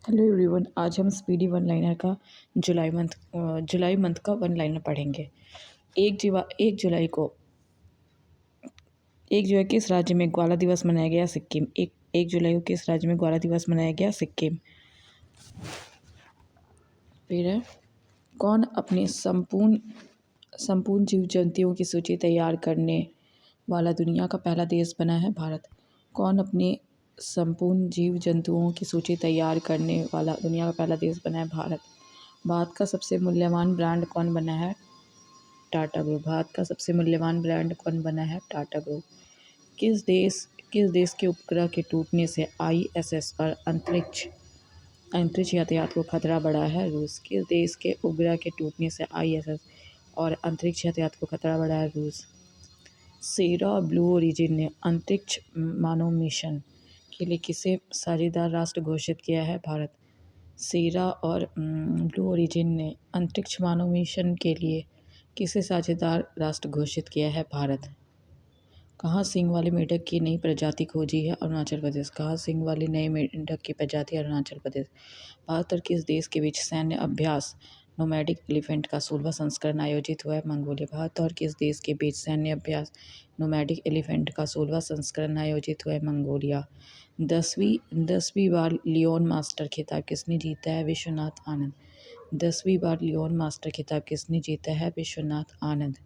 Hello everyone, आज हम speedy one liner का जुलाई मंथ का वन लाइनर पढ़ेंगे। एक जुलाई को 1 जुलाई किस राज्य में ग्वाला दिवस मनाया गया? सिक्किम। एक जुलाई को किस राज्य में ग्वाला दिवस मनाया गया? सिक्किम। फिर है, कौन अपने संपूर्ण जीव जंतुओं की सूची तैयार करने वाला दुनिया का पहला देश बना है? भारत। कौन अपने संपूर्ण जीव जंतुओं की सूची तैयार करने वाला दुनिया का पहला देश बना है? भारत। भारत का सबसे मूल्यवान ब्रांड कौन बना है? टाटा ग्रुप। भारत का सबसे मूल्यवान ब्रांड कौन बना है? टाटा ग्रुप। किस देश के उपग्रह के टूटने से आईएसएस और अंतरिक्ष यातायात को खतरा बढ़ा है? रूस। किस देश के उपग्रह के टूटने से आईएसएस और अंतरिक्ष यातायात को खतरा बढ़ा है? रूस। सेरा और ब्लू ओरिजिन ने अंतरिक्ष मानव मिशन के लिए किसे साझेदार राष्ट्र घोषित किया है? भारत। सेरा और ब्लू ओरिजिन ने अंतरिक्ष मानव मिशन के लिए किसे साझेदार राष्ट्र घोषित किया है? भारत। कहाँ सींग वाले मेंढक की नई प्रजाति खोजी है? अरुणाचल प्रदेश। कहाँ सींग वाली नए मेंढक की प्रजाति? अरुणाचल प्रदेश। भारत और किस देश के बीच सैन्य अभ्यास नोमैडिक एलिफेंट का 16वां संस्करण आयोजित हुआ है? मंगोलिया। भारत और किस देश के बीच सैन्य अभ्यास नोमैडिक एलिफेंट का 16वां संस्करण आयोजित हुआ है? मंगोलिया। 10वीं बार लियोन मास्टर खिताब किसने जीता है? विश्वनाथ आनंद। 10वीं बार लियोन मास्टर खिताब किसने जीता है? विश्वनाथ आनंद।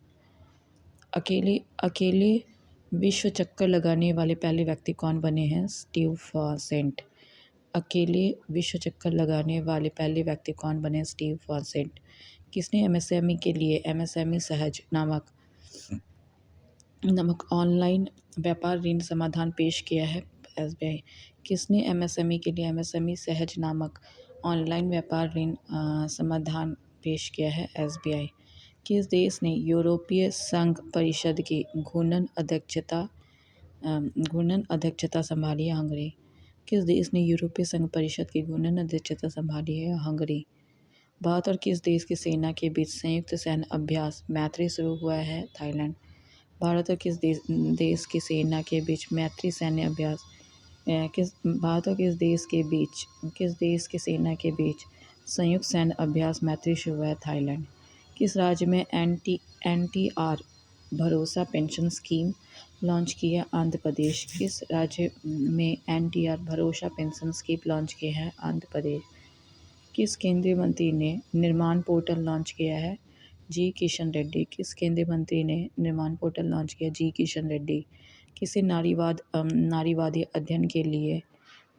अकेले विश्व चक्कर लगाने वाले पहले व्यक्ति कौन बने हैं? स्टीव फॉसेंट। अकेले विश्व चक्कर लगाने वाले पहले व्यक्ति कौन बने? स्टीव फॉसेंट। किसने एमएसएमई के लिए एमएसएमई सहज नामक ऑनलाइन व्यापार ऋण समाधान पेश किया है? एसबीआई। किसने एमएसएमई के लिए एमएसएमई सहज नामक ऑनलाइन व्यापार ऋण समाधान पेश किया है? एसबीआई। किस देश ने यूरोपीय संघ परिषद की घूर्णन अध्यक्षता संभाली है? हंगरी। किस देश ने यूरोपीय संघ परिषद की घूर्णन अध्यक्षता संभाली है? हंगरी। भारत और किस देश की सेना के बीच संयुक्त सैन्य अभ्यास मैत्री शुरू हुआ है? थाईलैंड। भारत और किस देश की सेना के बीच मैत्री सैन्य अभ्यास भारत और किस देश की सेना के बीच संयुक्त सैन्य अभ्यास मैत्री शुरू हुआ है? थाईलैंड। किस राज्य में एनटीआर भरोसा पेंशन स्कीम लॉन्च की है? आंध्र प्रदेश। किस राज्य में एनटीआर भरोसा पेंशन स्कीम लॉन्च की है? आंध्र प्रदेश। किस केंद्रीय मंत्री ने निर्माण पोर्टल लॉन्च किया है? जी किशन रेड्डी। किस केंद्रीय मंत्री ने निर्माण पोर्टल लॉन्च किया? जी किशन रेड्डी। किसे नारीवादी अध्ययन के लिए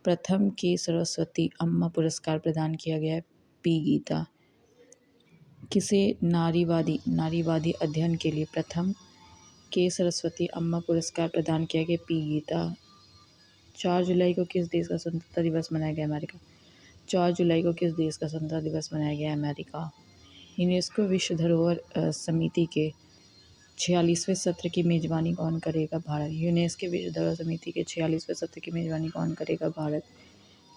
प्रथम के सरस्वती अम्मा पुरस्कार प्रदान किया गया है? पी गीता। किसे नारीवादी अध्ययन के लिए प्रथम के सरस्वती अम्मा पुरस्कार प्रदान किया गया? पी गीता। 4 जुलाई को किस देश का स्वतंत्रता दिवस मनाया गया? अमेरिका। 4 जुलाई को किस देश का स्वतंत्रता दिवस मनाया गया? अमेरिका। यूनेस्को विश्व धरोहर समिति के 46वें सत्र की मेजबानी कौन करेगा? भारत। यूनेस्को विश्व धरोहर समिति के 46वें सत्र की मेजबानी कौन करेगा? भारत।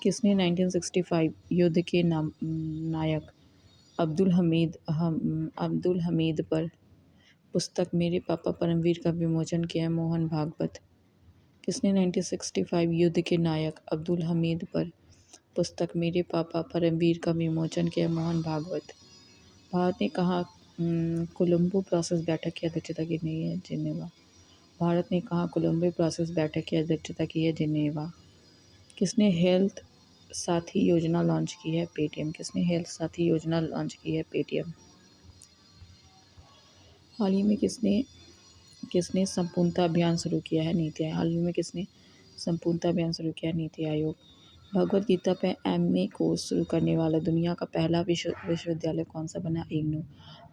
किसने 1965 युद्ध के नायक अब्दुल हमीद पर पुस्तक मेरे पापा परमवीर का विमोचन किया है? मोहन भागवत। किसने 1965 युद्ध के नायक अब्दुल हमीद पर पुस्तक मेरे पापा परमवीर का विमोचन किया? मोहन भागवत। भारत ने कहा कोलंबो प्रोसेस बैठक की अध्यक्षता की नहीं है? जिनेवा। भारत ने कहा कोलंबो प्रोसेस बैठक की अध्यक्षता की है? जिनेवा। किसने हेल्थ साथी योजना लॉन्च की है? पेटीएम। किसने हेल्थ साथी योजना लॉन्च की है? पेटीएम। हाल ही में किसने संपूर्णता अभियान शुरू किया है? नीति आयोग। हाल ही में किसने संपूर्णता अभियान शुरू किया है? नीति आयोग। भगवद गीता पर एमए कोर्स शुरू करने वाला दुनिया का पहला विश्वविद्यालय कौन सा बना? इग्नू।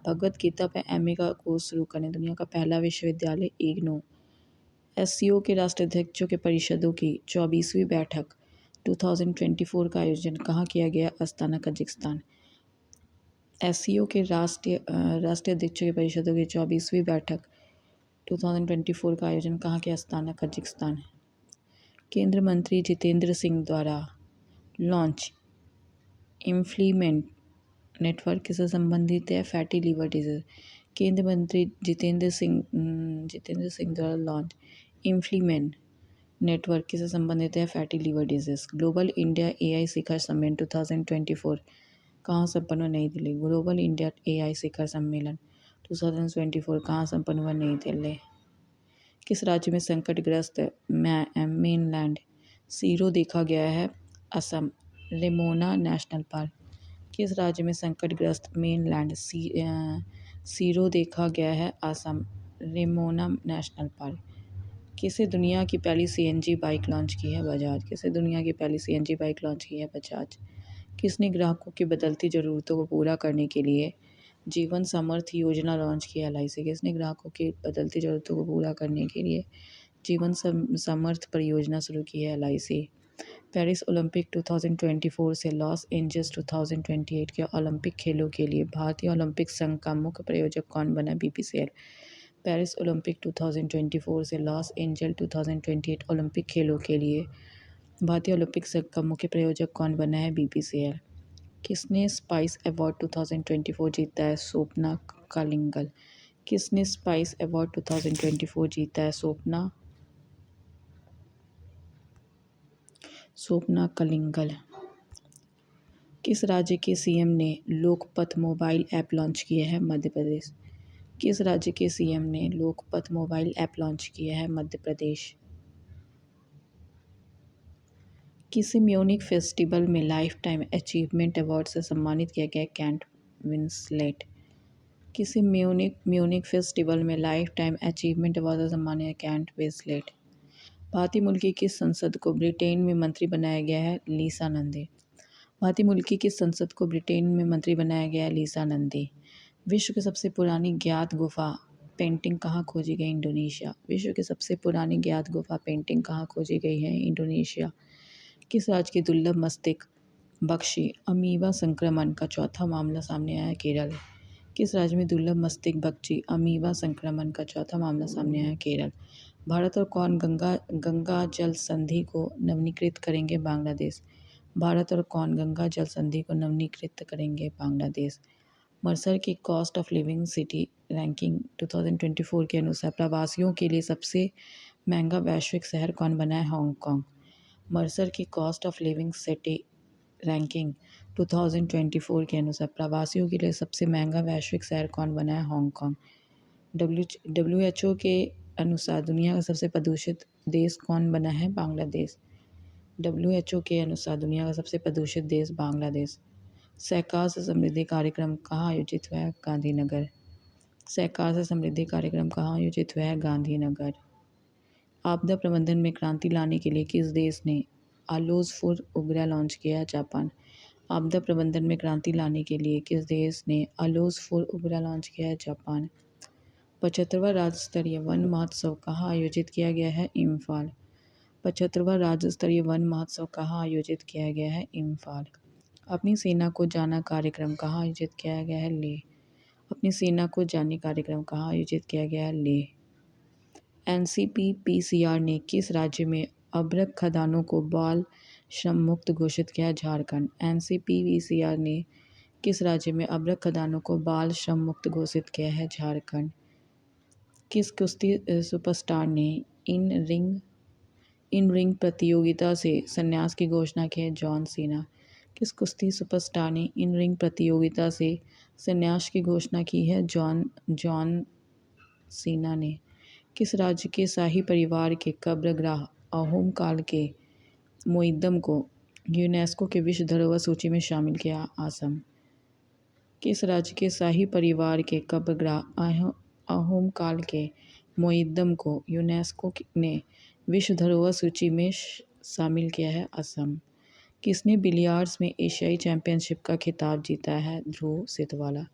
भगवद गीता पर एमए का कोर्स शुरू करने दुनिया का पहला विश्वविद्यालय इग्नू। एससीओ के राष्ट्राध्यक्षों के परिषदों की 24वीं बैठक 2024 का आयोजन कहाँ किया गया? Astana, Kazakhstan. एससीओ के राष्ट्रीय अध्यक्षों की परिषदों की 24वीं बैठक 2024 का आयोजन कहाँ किया? Astana, Kazakhstan. केंद्रीय मंत्री जितेंद्र सिंह द्वारा लॉन्च इम्प्लीमेंट नेटवर्क किससे संबंधित है? Fatty liver disease. केंद्रीय मंत्री जितेंद्र सिंह द्वारा लॉन्च इम्प्लीमेंट नेटवर्क किससे संबंधित है? Fatty liver disease. Global India AI शिखर सम्मेलन 2024 कहाँ संपन्न हुआ? New Delhi. Global India AI शिखर सम्मेलन 2024 कहाँ संपन्न हुआ? नई दिल्ली। किस राज्य में संकटग्रस्त मेनलैंड सीरो देखा गया है? असम। Raimona national park. किस राज्य में संकटग्रस्त मेनलैंड सीरो देखा गया है? असम। Raimona national park. किसे दुनिया की पहली सीएनजी बाइक लॉन्च की है? बजाज। किसे दुनिया की पहली सीएनजी बाइक लॉन्च की है? बजाज। किसने ग्राहकों की बदलती ज़रूरतों को पूरा करने के लिए जीवन समर्थ योजना लॉन्च की? एलआईसी। किसने ग्राहकों की बदलती ज़रूरतों को पूरा करने के लिए जीवन समर्थ परियोजना शुरू की है? एलआईसी। पेरिस ओलंपिक 2024 से लॉस एंजल्स 2028 के ओलंपिक खेलों के लिए भारतीय ओलंपिक संघ का मुख्य प्रायोजक कौन बना? बीपीसीएल। पेरिस ओलंपिक 2024 से लॉस एंजल्स 2028 ओलंपिक खेलों के लिए भारतीय ओलंपिक संघ का मुख्य प्रायोजक कौन बना है? बीपीसीएल। किसने स्पाइस अवार्ड 2024 जीता है? स्वप्ना कलिंगल। किसने स्पाइस अवार्ड 2024 जीता है? स्वप्ना कलिंगल। किस राज्य के सीएम ने लोकपथ मोबाइल ऐप लॉन्च किया है? मध्य प्रदेश। किस राज्य के सीएम ने लोकपथ मोबाइल ऐप लॉन्च किया है? मध्य प्रदेश। किसे म्यूनिक फेस्टिवल में लाइफ टाइम अचीवमेंट अवार्ड से सम्मानित किया गया? Kate Winslet. किसे म्यूनिक फेस्टिवल में लाइफ टाइम अचीवमेंट अवार्ड से सम्मानित किया? Kate Winslet. भारतीय मूल की किस संसद को ब्रिटेन में मंत्री बनाया गया है? लीसा नंदी। भारतीय मूल की किस संसद को ब्रिटेन में मंत्री बनाया गया है? लीसा नंदी। विश्व की सबसे पुरानी ज्ञात गुफा पेंटिंग कहाँ खोजी गई? इंडोनेशिया। विश्व की सबसे पुरानी ज्ञात गुफा पेंटिंग कहाँ खोजी गई है? इंडोनेशिया। किस राज्य की दुर्लभ मस्तिष्क बख्शी अमीबा संक्रमण का चौथा मामला सामने आया? केरल। किस राज्य में दुर्लभ मस्तिष्क बख्शी अमीबा संक्रमण का चौथा मामला सामने आया? केरल। भारत और कौन गंगा जल संधि को नवीनीकृत करेंगे? बांग्लादेश। भारत और कौन गंगा जल संधि को नवीनीकृत करेंगे? बांग्लादेश। मर्सर की cost of living city ranking 2024 के अनुसार प्रवासियों के लिए सबसे महंगा वैश्विक शहर कौन बना है? हांगकांग। मर्सर की cost of living city ranking 2024 के अनुसार प्रवासियों के लिए सबसे महंगा वैश्विक शहर कौन बना है? हांगकांग। डब्ल्यूएचओ के अनुसार दुनिया का सबसे प्रदूषित देश कौन बना है? बांग्लादेश। डब्ल्यूएचओ के अनुसार दुनिया का सबसे प्रदूषित देश बांग्लादेश। सहकार से समृद्धि कार्यक्रम कहाँ आयोजित हुआ है? गांधीनगर। सहकार से समृद्धि कार्यक्रम कहाँ आयोजित हुआ है? गांधीनगर। आपदा प्रबंधन में क्रांति लाने के लिए किस देश ने आलोज फॉर उपग्रह लॉन्च किया? जापान। आपदा प्रबंधन में क्रांति लाने के लिए किस देश ने आलोज फॉर उपग्रह लॉन्च किया है? जापान। 75वां राज्य स्तरीय वन महोत्सव कहाँ आयोजित किया गया है? इम्फाल। 75वां राज्य स्तरीय वन महोत्सव कहाँ आयोजित किया गया है? इम्फाल। अपनी सेना को जाना कार्यक्रम कहाँ आयोजित किया गया है? लेह। अपनी सेना को जाने कार्यक्रम कहाँ आयोजित किया गया है? लेह। एनसीपीसीआर ने किस राज्य में अभ्रक खदानों को बाल श्रम मुक्त घोषित किया? झारखंड। एनसीपीसीआर ने किस राज्य में अभ्रक खदानों को बाल श्रम मुक्त घोषित किया है? झारखंड। किस कुश्ती सुपरस्टार ने इन रिंग प्रतियोगिता से संन्यास की घोषणा की है? John Cena. किस कुश्ती सुपरस्टार ने इन रिंग प्रतियोगिता से संन्यास की घोषणा की है? जॉन सीना ने। किस राज्य के शाही परिवार के कब्रगाह अहोम काल के मोइद्दम को यूनेस्को के विश्व धरोहर सूची में शामिल किया? असम। किस राज्य के शाही परिवार के कब्रगाह अहोम काल के मोइद्दम को यूनेस्को ने विश्व धरोहर सूची में शामिल किया है? असम। किसने बिलियर्ड्स में एशियाई चैंपियनशिप का खिताब जीता है? ध्रुव सितवाला।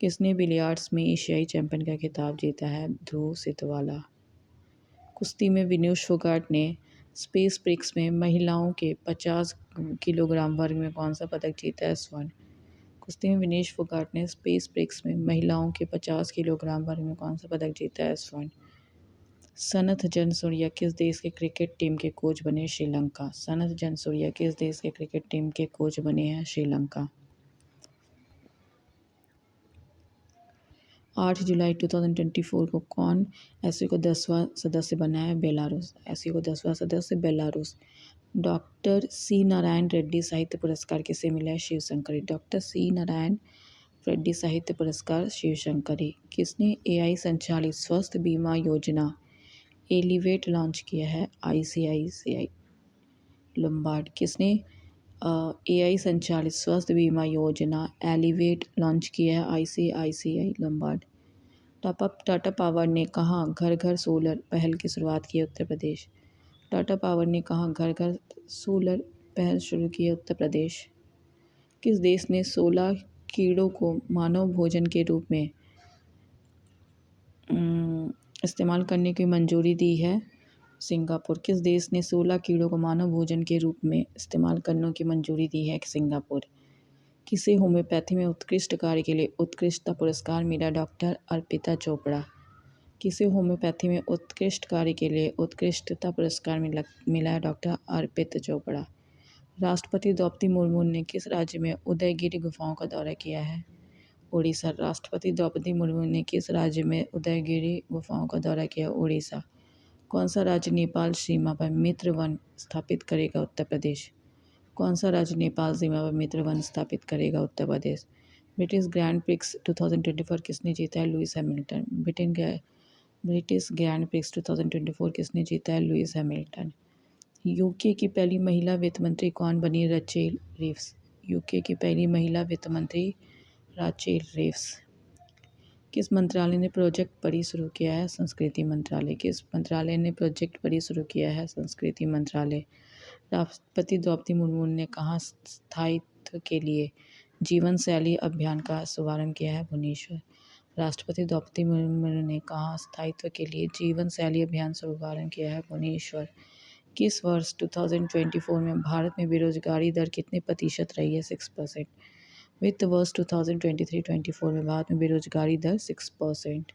किसने बिलियर्ड्स में एशियाई चैंपियन का खिताब जीता है? ध्रुव सितवाला। कुश्ती में विनेश फोगाट ने स्पेस प्रिक्स में महिलाओं के 50 किलोग्राम वर्ग में कौन सा पदक जीता है? स्वर्ण। कुश्ती में विनेश फोगाट ने स्पेस प्रिक्स में महिलाओं के 50 किलोग्राम वर्ग में कौन सा पदक जीता है? स्वर्ण। सनथ जनसूरिया किस देश के क्रिकेट टीम के कोच बने? श्रीलंका। सनथ जनसूरिया किस देश के क्रिकेट टीम के कोच बने हैं? श्रीलंका। 8 जुलाई 2024 को कौन एससीओ को 10वां सदस्य बना है? बेलारूस। एससीओ को 10वां सदस्य Belarus. Doctor C Narayan Reddy साहित्य पुरस्कार किसे मिला है? शिवशंकरी। डॉक्टर सी नारायण रेड्डी साहित्य पुरस्कार शिवशंकरी। किसने एआई संचालित स्वास्थ्य बीमा योजना एलिवेट लॉन्च किया है? ICICI Lombard. किसने एआई संचालित स्वास्थ्य बीमा योजना एलिवेट लॉन्च किया है? ICICI Lombard. टाटा पावर ने कहाँ घर घर सोलर पहल की शुरुआत की है? उत्तर प्रदेश। टाटा पावर ने कहाँ घर घर सोलर पहल शुरू की है? उत्तर प्रदेश। किस देश ने 16 कीड़ों को मानव भोजन के रूप में इस्तेमाल करने की मंजूरी दी है? सिंगापुर। किस देश ने 16 कीड़ों को मानव भोजन के रूप में इस्तेमाल करने की मंजूरी दी है? सिंगापुर। किसे होम्योपैथी में उत्कृष्ट कार्य के लिए उत्कृष्टता पुरस्कार मिला? डॉक्टर अर्पिता चोपड़ा। किसे होम्योपैथी में उत्कृष्ट कार्य के लिए उत्कृष्टता पुरस्कार मिला है? डॉक्टर अर्पिता चोपड़ा। राष्ट्रपति द्रौपदी मुर्मू ने किस राज्य में उदयगिरी गुफाओं का दौरा किया है? उड़ीसा। राष्ट्रपति द्रौपदी मुर्मू ने किस राज्य में उदयगिरी गुफाओं का दौरा किया? उड़ीसा। कौन सा राज्य नेपाल सीमा पर मित्र वन स्थापित करेगा? उत्तर प्रदेश। कौन सा राज्य नेपाल सीमा पर मित्र वन स्थापित करेगा? Uttar Pradesh. British grand prix 2024 किसने जीता है? Lewis Hamilton. British grand prix 2024 किसने जीता है? Lewis Hamilton. यूके की पहली महिला वित्त मंत्री कौन बनी? रचेल रिव्स। यूके की पहली महिला वित्त मंत्री राचेल रिव्स। किस मंत्रालय ने प्रोजेक्ट परी शुरू किया है? संस्कृति मंत्रालय। किस मंत्रालय ने प्रोजेक्ट परी शुरू किया है? संस्कृति मंत्रालय। राष्ट्रपति द्रौपदी मुर्मू ने कहाँ स्थायित्व के लिए जीवन शैली अभियान का शुभारंभ किया है? भुवनेश्वर। राष्ट्रपति द्रौपदी मुर्मू ने कहाँ स्थायित्व के लिए जीवन शैली अभियान शुभारंभ किया है? भुवनेश्वर। किस वर्ष 2024 में भारत में बेरोजगारी दर कितने प्रतिशत रही है? 6%। वित्त वर्ष 2023-24 में भारत में बेरोजगारी दर 6%।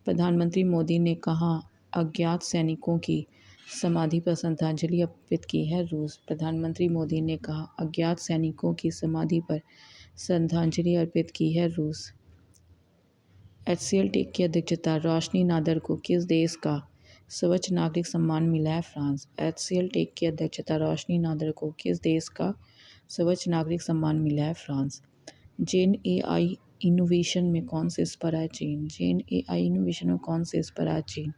प्रधानमंत्री मोदी ने कहाँ अज्ञात सैनिकों की समाधि पर श्रद्धांजलि अर्पित की है? रूस। प्रधानमंत्री मोदी ने कहा अज्ञात सैनिकों की समाधि पर श्रद्धांजलि अर्पित की है? रूस। एचसीएल टेक की अध्यक्षता रोशनी नादर को किस देश का सर्वोच्च नागरिक सम्मान मिला है? फ्रांस। एचसीएल टेक की अध्यक्षता रोशनी नादर को किस देश का सर्वोच्च नागरिक सम्मान मिला है? फ्रांस। जेन एआई इनोवेशन में कौन से इस पर है? चीन। जेन एआई इनोवेशन में कौन से इस पर है? चीन।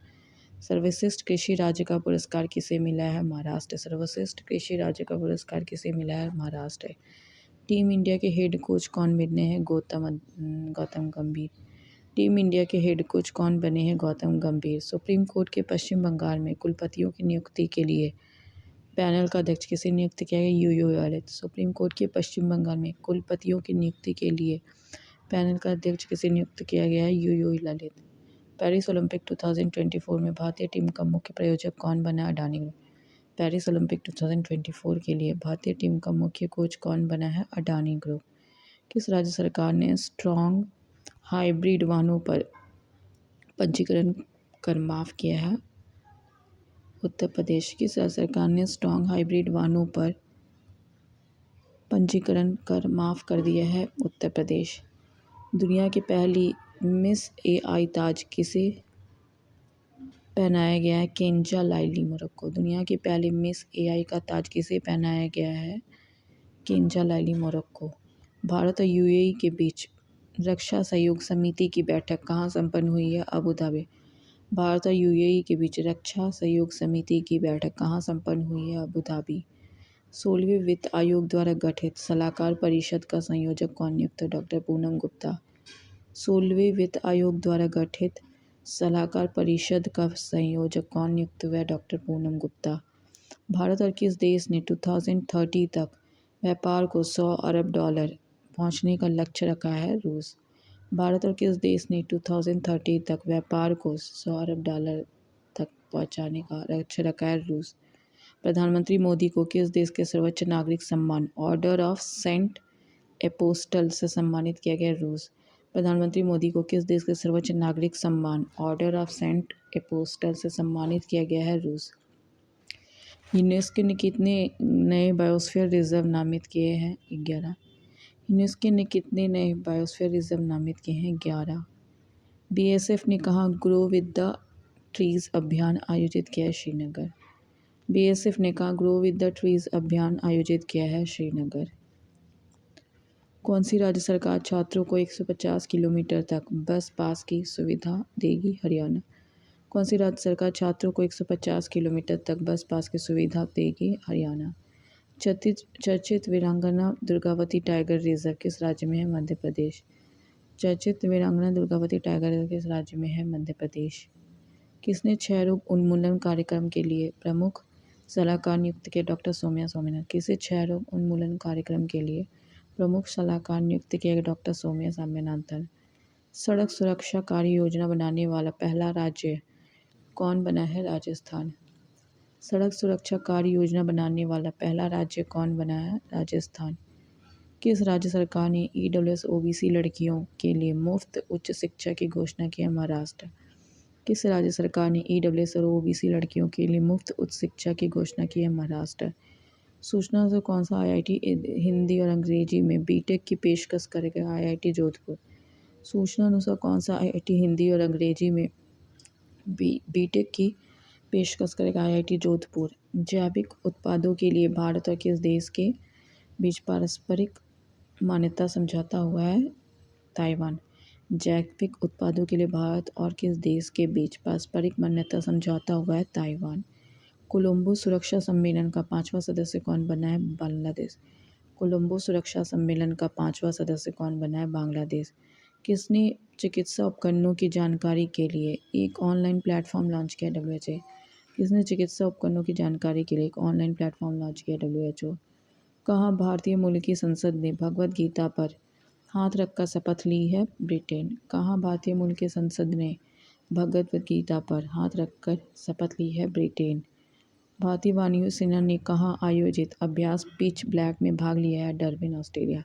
सर्वश्रेष्ठ कृषि राज्य का पुरस्कार किसे मिला है? महाराष्ट्र। सर्वश्रेष्ठ कृषि राज्य का पुरस्कार किसे मिला है? महाराष्ट्र। टीम इंडिया के हेड कोच कौन बने हैं? गौतम गंभीर। टीम इंडिया के हेड कोच कौन बने हैं? गौतम गंभीर। सुप्रीम कोर्ट के पश्चिम बंगाल में कुलपतियों की नियुक्ति के लिए पैनल का अध्यक्ष किसे नियुक्त किया गया? यूयू ललित। सुप्रीम कोर्ट के पश्चिम बंगाल में कुलपतियों की नियुक्ति के लिए पैनल का अध्यक्ष किसे नियुक्त किया गया है? यूयू ललित। पेरिस ओलंपिक 2024 में भारतीय टीम का मुख्य प्रायोजक कौन बना? अडानी ग्रुप। पेरिस ओलंपिक 2024 के लिए भारतीय टीम का मुख्य कोच कौन बना है? अडानी ग्रुप। किस राज्य सरकार ने स्ट्रॉन्ग हाइब्रिड वाहनों पर पंजीकरण कर माफ किया है? उत्तर प्रदेश। किस राज्य सरकार ने स्ट्रॉन्ग हाइब्रिड वाहनों पर पंजीकरण कर माफ कर दिया है? उत्तर प्रदेश। दुनिया की पहली मिस एआई ताज किसे पहनाया गया है? केंजा लाइली मोरक्को। दुनिया की पहली मिस एआई का ताज किसे पहनाया गया है? केंजा लाइली मोरक्को। भारत और यूएई के बीच रक्षा सहयोग समिति की बैठक कहाँ संपन्न हुई है? Abu Dhabi. भारत और यूएई के बीच रक्षा सहयोग समिति की बैठक कहाँ संपन्न हुई है? Abu Dhabi. 16वें वित्त आयोग द्वारा गठित सलाहकार परिषद का संयोजक कौन नियुक्त है? डॉक्टर पूनम गुप्ता। 16वें वित्त आयोग द्वारा गठित सलाहकार परिषद का संयोजक कौन नियुक्त हुआ है? डॉक्टर पूनम गुप्ता। भारत और किस देश ने 2030 तक व्यापार को $100 अरब पहुंचने का लक्ष्य रखा है? रूस। भारत और किस देश ने 2030 तक व्यापार को $100 अरब तक पहुंचाने का लक्ष्य रखा है? रूस। प्रधानमंत्री मोदी को किस देश के सर्वोच्च नागरिक सम्मान ऑर्डर ऑफ सेंट एपोस्टल से सम्मानित किया गया? रूस। प्रधानमंत्री मोदी को किस देश के सर्वोच्च नागरिक सम्मान ऑर्डर ऑफ सेंट एपोस्टल से सम्मानित किया गया है? रूस। यूनेस्को ने कितने नए बायोस्फीयर रिजर्व नामित किए हैं? 11। यूनेस्को ने कितने नए बायोस्फीयर रिजर्व नामित किए हैं? 11। बीएसएफ ने कहाँ ग्रो विद द ट्रीज अभियान आयोजित किया है श्रीनगर। बीएसएफ ने कहा ग्रो विद द ट्रीज अभियान आयोजित किया है श्रीनगर। कौन सी राज्य सरकार छात्रों को 150 किलोमीटर तक बस पास की सुविधा देगी। हरियाणा। कौन सी राज्य सरकार छात्रों को 150 किलोमीटर तक बस पास की सुविधा देगी। हरियाणा। चर्चित वीरांगना दुर्गावती टाइगर रिजर्व किस राज्य में है। मध्य प्रदेश। चर्चित वीरांगना दुर्गावती टाइगर रिजर्व किस राज्य में है। मध्य प्रदेश। किसने क्षय रोग उन्मूलन कार्यक्रम के लिए प्रमुख सलाहकार नियुक्त किए। डॉक्टर सौम्या स्वामीनाथन। किसे क्षय रोग उन्मूलन कार्यक्रम के लिए प्रमुख सलाहकार नियुक्त किए गए। डॉक्टर सौम्या स्वामीनाथन। सड़क सुरक्षा कार्य योजना बनाने वाला पहला राज्य कौन बना है। राजस्थान। सड़क सुरक्षा कार्य योजना बनाने वाला पहला राज्य कौन बना है। राजस्थान। किस राज्य सरकार ने ईडब्ल्यूएस ओबीसी लड़कियों के लिए मुफ्त उच्च शिक्षा की घोषणा की है। महाराष्ट्र। किस राज्य सरकार ने ईडब्ल्यूएस और ओबीसी लड़कियों के लिए मुफ्त उच्च शिक्षा की घोषणा की है। महाराष्ट्र। सूचना से कौन सा आईआईटी हिंदी और अंग्रेजी में बीटेक की पेशकश करेगा। आईआईटी जोधपुर। सूचना अनुसार कौन सा आईआईटी हिंदी और अंग्रेजी में बीटेक की पेशकश करेगा। आईआईटी जोधपुर। जैविक उत्पादों के लिए भारत और किस देश के बीच पारस्परिक मान्यता समझौता हुआ है। ताइवान। जैविक उत्पादों के लिए भारत और किस देश के बीच पारस्परिक मान्यता समझौता हुआ है। ताइवान। कोलंबो सुरक्षा सम्मेलन का 5वां सदस्य कौन बना है। बांग्लादेश। कोलंबो सुरक्षा सम्मेलन का 5वां सदस्य कौन बना है। बांग्लादेश। किसने चिकित्सा उपकरणों की जानकारी के लिए एक ऑनलाइन प्लेटफॉर्म लॉन्च किया। डब्ल्यूएचओ। किसने चिकित्सा उपकरणों की जानकारी के लिए एक ऑनलाइन प्लेटफॉर्म लॉन्च किया। डब्ल्यूएचओ। कहाँ भारतीय मूल की संसद ने भगवद गीता पर हाथ रखकर शपथ ली है। ब्रिटेन। कहाँ भारतीय मूल की संसद ने भगवद गीता पर हाथ रखकर शपथ ली है। ब्रिटेन। भारतीय वायुसेना ने कहाँ आयोजित अभ्यास पिच ब्लैक में भाग लिया है। Durbin Australia.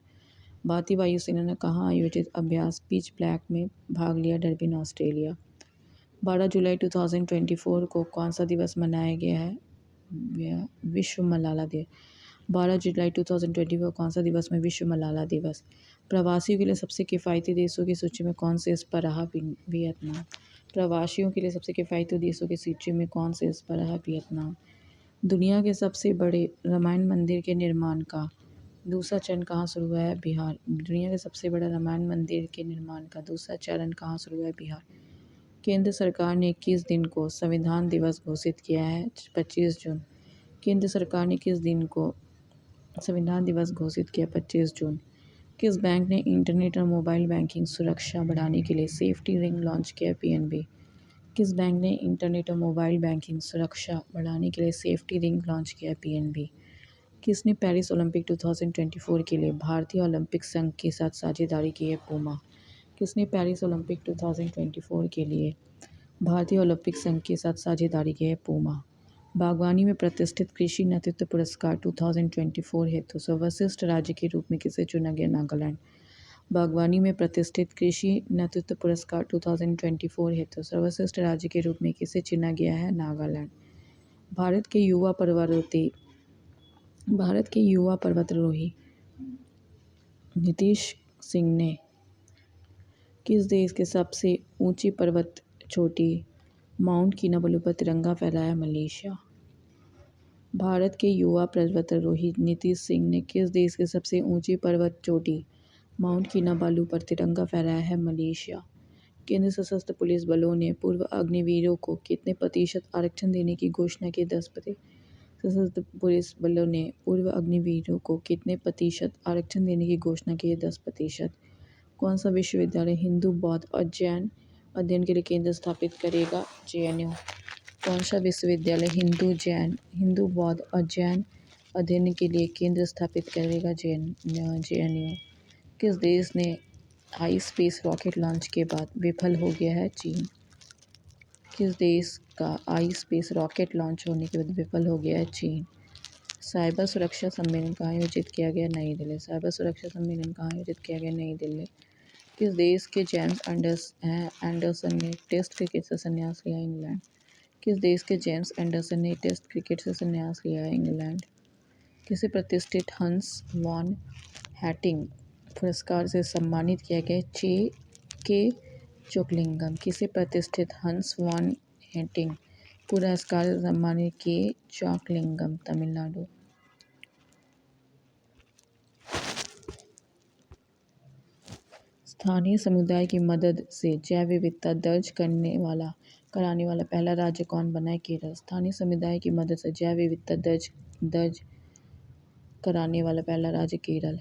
भारतीय वायुसेना ने कहाँ आयोजित अभ्यास पिच ब्लैक में भाग लिया। Durbin Australia. 12 जुलाई 2024 को कौन सा दिवस मनाया गया है। विश्व मलाला दिवस। 12 जुलाई 2024 कौन सा दिवस में विश्व मलाला दिवस। प्रवासियों के लिए सबसे किफ़ायती देशों की सूची में कौन से इस पर रहा। वियतनाम। प्रवासियों के लिए सबसे किफ़ायती देशों की सूची में कौन से इस पर रहा। वियतनाम। दुनिया के सबसे बड़े रामायण मंदिर के निर्माण का दूसरा चरण कहाँ शुरू हुआ है। बिहार। दुनिया के सबसे बड़ा रामायण मंदिर के निर्माण का दूसरा चरण कहाँ शुरू हुआ है। बिहार। केंद्र सरकार ने किस दिन को संविधान दिवस घोषित किया है। 25 जून। केंद्र सरकार ने किस दिन को संविधान दिवस घोषित किया। 25 जून। किस बैंक ने इंटरनेट और मोबाइल बैंकिंग सुरक्षा बढ़ाने के लिए सेफ्टी रिंग लॉन्च किया। पीएनबी। किस बैंक ने इंटरनेट और मोबाइल बैंकिंग सुरक्षा बढ़ाने के लिए सेफ्टी रिंग लॉन्च किया। पीएनबी। किसने पेरिस ओलंपिक 2024 के लिए भारतीय ओलंपिक संघ के साथ साझेदारी की है। पूमा। किसने पेरिस ओलंपिक 2024 के लिए भारतीय ओलंपिक संघ के साथ साझेदारी की है। पूमा। बागवानी में प्रतिष्ठित कृषि नेतृत्व पुरस्कार 2024 हेतु सर्वश्रेष्ठ राज्य के रूप में किसे चुना गया। नागालैंड। बागवानी में प्रतिष्ठित कृषि नेतृत्व पुरस्कार 2024 हेतु सर्वश्रेष्ठ राज्य के रूप में किसे चुना गया है। नागालैंड। भारत के युवा पर्वतारोही नीतीश सिंह ने किस देश के सबसे ऊंची पर्वत चोटी माउंट किनाबालू पर तिरंगा फहराया। मलेशिया। भारत के युवा पर्वतारोही नीतीश सिंह ने किस देश के सबसे ऊंची पर्वत चोटी माउंट किनाबालू पर तिरंगा फहराया है। मलेशिया। केंद्रीय सशस्त्र पुलिस बलों ने पूर्व अग्निवीरों को कितने प्रतिशत आरक्षण देने की घोषणा की। 10%। सशस्त्र पुलिस बलों ने पूर्व अग्निवीरों को कितने प्रतिशत आरक्षण देने की घोषणा की है। 10%। कौन सा विश्वविद्यालय हिंदू बौद्ध और जैन अध्ययन के लिए केंद्र स्थापित करेगा। जेएनयू। कौन सा विश्वविद्यालय हिंदू बौद्ध और जैन अध्ययन के लिए केंद्र स्थापित करेगा। जेएनयू। किस देश ने आई स्पेस रॉकेट लॉन्च के बाद विफल हो गया है। चीन। किस देश का आई स्पेस रॉकेट लॉन्च होने के बाद विफल हो गया है। चीन। साइबर सुरक्षा सम्मेलन कहाँ आयोजित किया गया। नई दिल्ली। साइबर सुरक्षा सम्मेलन कहाँ आयोजित किया गया। नई दिल्ली। किस देश के जेम्स एंडरसन ने टेस्ट क्रिकेट से संन्यास लिया। इंग्लैंड। किस देश के जेम्स एंडरसन ने टेस्ट क्रिकेट से संन्यास लिया है। इंग्लैंड। किसे प्रतिष्ठित हंस वॉन हैटिंग पुरस्कार से सम्मानित किया गया। के चोकलिंगम। किसे प्रतिष्ठित हंस वॉन हेटिंग पुरस्कार से सम्मानित किए? चोकलिंगम, तमिलनाडु। स्थानीय समुदाय की मदद से जैव विविधता दर्ज कराने वाला पहला राज्य कौन बना है? केरल। स्थानीय समुदाय की मदद से जैव विविधता दर्ज कराने वाला पहला राज्य केरल।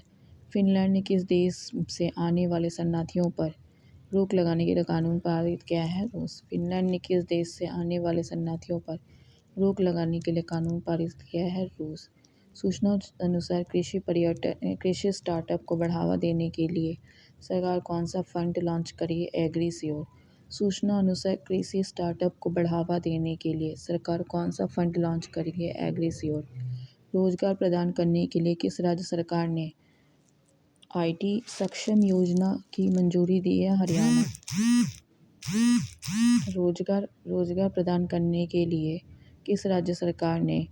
फिनलैंड ने किस देश से आने वाले शरणार्थियों पर रोक लगाने के लिए कानून पारित किया है? रूस। फिनलैंड ने किस देश से आने वाले शरणार्थियों पर रोक लगाने के लिए कानून पारित किया है? रूस। सूचना अनुसार कृषि स्टार्टअप को बढ़ावा देने के लिए सरकार कौन सा फंड लॉन्च करेगी? एग्रीश्योर। सूचना अनुसार कृषि स्टार्टअप को बढ़ावा देने के लिए सरकार कौन सा फंड लॉन्च करेगी? एग्रीश्योर। रोजगार प्रदान करने के लिए किस राज्य सरकार ने IT सक्षम योजना की मंजूरी दी है? हरियाणा। रोजगार प्रदान करने के लिए किस राज्य सरकार ने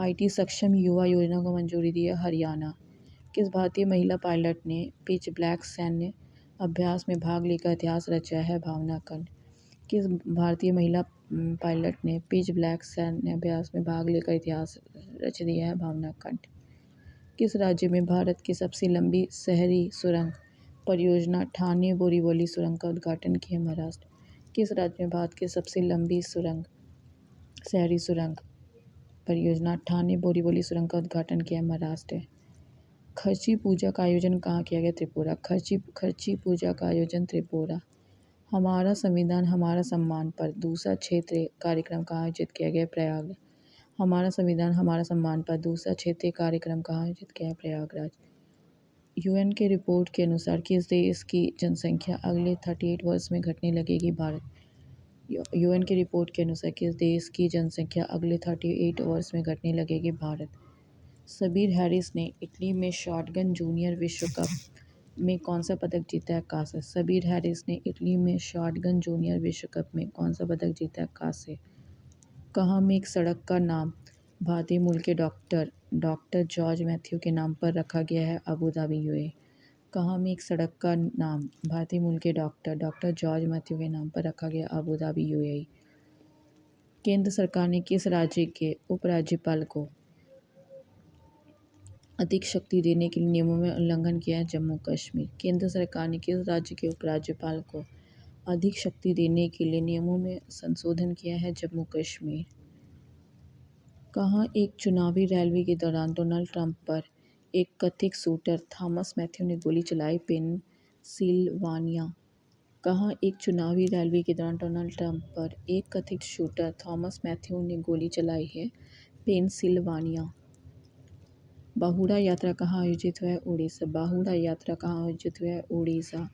IT सक्षम युवा योजना को मंजूरी दी है? हरियाणा। किस भारतीय महिला पायलट ने पिच ब्लैक सैन्य अभ्यास में भाग लेकर इतिहास रचा है? भावना कंठ। किस भारतीय महिला पायलट ने पिच ब्लैक सैन्य अभ्यास में भाग लेकर इतिहास रच दिया है? भावना कंठ। किस राज्य में भारत की सबसे लंबी शहरी सुरंग परियोजना ठाणे बोरीवली सुरंग का उद्घाटन किया? महाराष्ट्र। किस राज्य में भारत की सबसे लंबी शहरी सुरंग परियोजना ठाणे बोरीवली सुरंग का उद्घाटन किया? महाराष्ट्र। खर्ची पूजा का आयोजन कहाँ किया गया? त्रिपुरा। खर्ची पूजा का आयोजन त्रिपुरा। हमारा संविधान हमारा सम्मान पर दूसरा क्षेत्रीय कार्यक्रम कहाँ आयोजित किया गया? प्रयाग। हमारा संविधान हमारा सम्मान पर दूसरा क्षेत्रीय कार्यक्रम कहाँ आयोजित किया? प्रयागराज। UN के रिपोर्ट के अनुसार किस देश की जनसंख्या अगले 38 वर्ष में घटने लगेगी? भारत। UN की रिपोर्ट के अनुसार किस देश की जनसंख्या अगले 38 वर्ष में घटने लगेगी? भारत। सबीर हैरिस ने इटली में शॉटगन जूनियर विश्व कप में कौन सा पदक जीता है? कांस्य। सबीर हैरिस ने इटली में शॉटगन जूनियर विश्व कप में कौन सा पदक जीता है? कांस्य। कहाँ में एक सड़क का नाम भारतीय मूल के डॉक्टर जॉर्ज मैथ्यू के नाम पर रखा गया है? Abu Dhabi, UAE। कहाँ में एक सड़क का नाम भारतीय मूल के डॉक्टर जॉर्ज मैथ्यू के नाम पर रखा गया? Abu Dhabi, UAE। केंद्र सरकार ने किस राज्य के उपराज्यपाल को अधिक शक्ति देने के लिए नियमों में उल्लंघन किया है? जम्मू कश्मीर। केंद्र सरकार ने किस राज्य के उपराज्यपाल को अधिक शक्ति देने के लिए नियमों में संशोधन किया है? जम्मू कश्मीर। कहाँ एक चुनावी रैली के दौरान डोनाल्ड ट्रंप पर एक कथित शूटर थॉमस मैथ्यू ने गोली चलाई? पेनसिल्वानिया। कहाँ एक चुनावी रैली के दौरान डोनाल्ड ट्रंप पर एक कथित शूटर थॉमस मैथ्यू ने गोली चलाई है? पेनसिल्वानिया। बाहुड़ा यात्रा कहाँ आयोजित हुआ है? उड़ीसा। बाहुड़ा यात्रा कहाँ आयोजित हुआ है? उड़ीसा।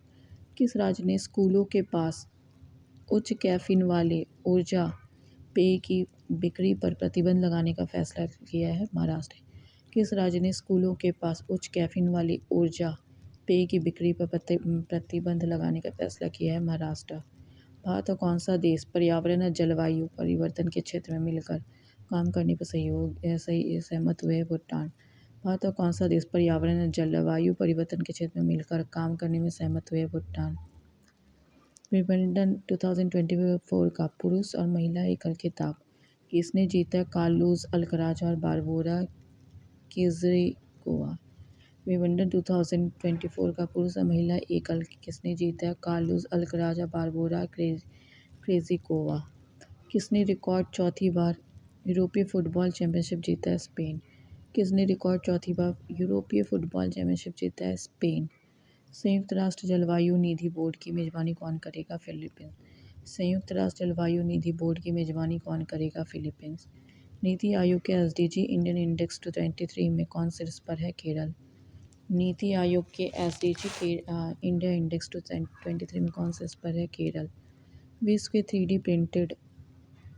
किस राज्य ने स्कूलों के पास उच्च कैफीन वाले ऊर्जा पेय की बिक्री पर प्रतिबंध लगाने का फैसला किया है? महाराष्ट्र। किस राज्य ने स्कूलों के पास उच्च कैफीन वाली ऊर्जा पेय की बिक्री पर प्रतिबंध लगाने का फैसला किया है? महाराष्ट्र। भारत और कौन सा देश पर्यावरण और जलवायु परिवर्तन के क्षेत्र में मिलकर काम करने पर सहमत हुए? भूटान। भारत और कौन सा देश पर्यावरण और जलवायु परिवर्तन के क्षेत्र में मिलकर काम करने में सहमत हुए? भूटान। विंबलडन 2024 का पुरुष और महिला एकल खिताब किसने जीता? कार्लोस अल्कराज और बारबोरा क्रिज़कोवा। विंबलडन 2024 का पुरुष और महिला एकल किसने जीता? कार्लोस अल्कराज और बारबोरा क्रिज़कोवा। किसने रिकॉर्ड चौथी बार यूरोपीय फुटबॉल चैंपियनशिप जीता है? स्पेन। किसने रिकॉर्ड चौथी बार यूरोपीय फुटबॉल चैंपियनशिप जीता है? स्पेन। संयुक्त राष्ट्र जलवायु निधि बोर्ड की मेजबानी कौन करेगा? फिलीपींस। संयुक्त राष्ट्र जलवायु निधि बोर्ड की मेजबानी कौन करेगा? फिलीपींस। नीति आयोग के SDG इंडियन इंडेक्स 2023 में कौन शीर्ष पर है? केरल। नीति आयोग के SDG इंडिया इंडेक्स 2023 में कौन शीर्ष पर है? केरल। विश्व के 3D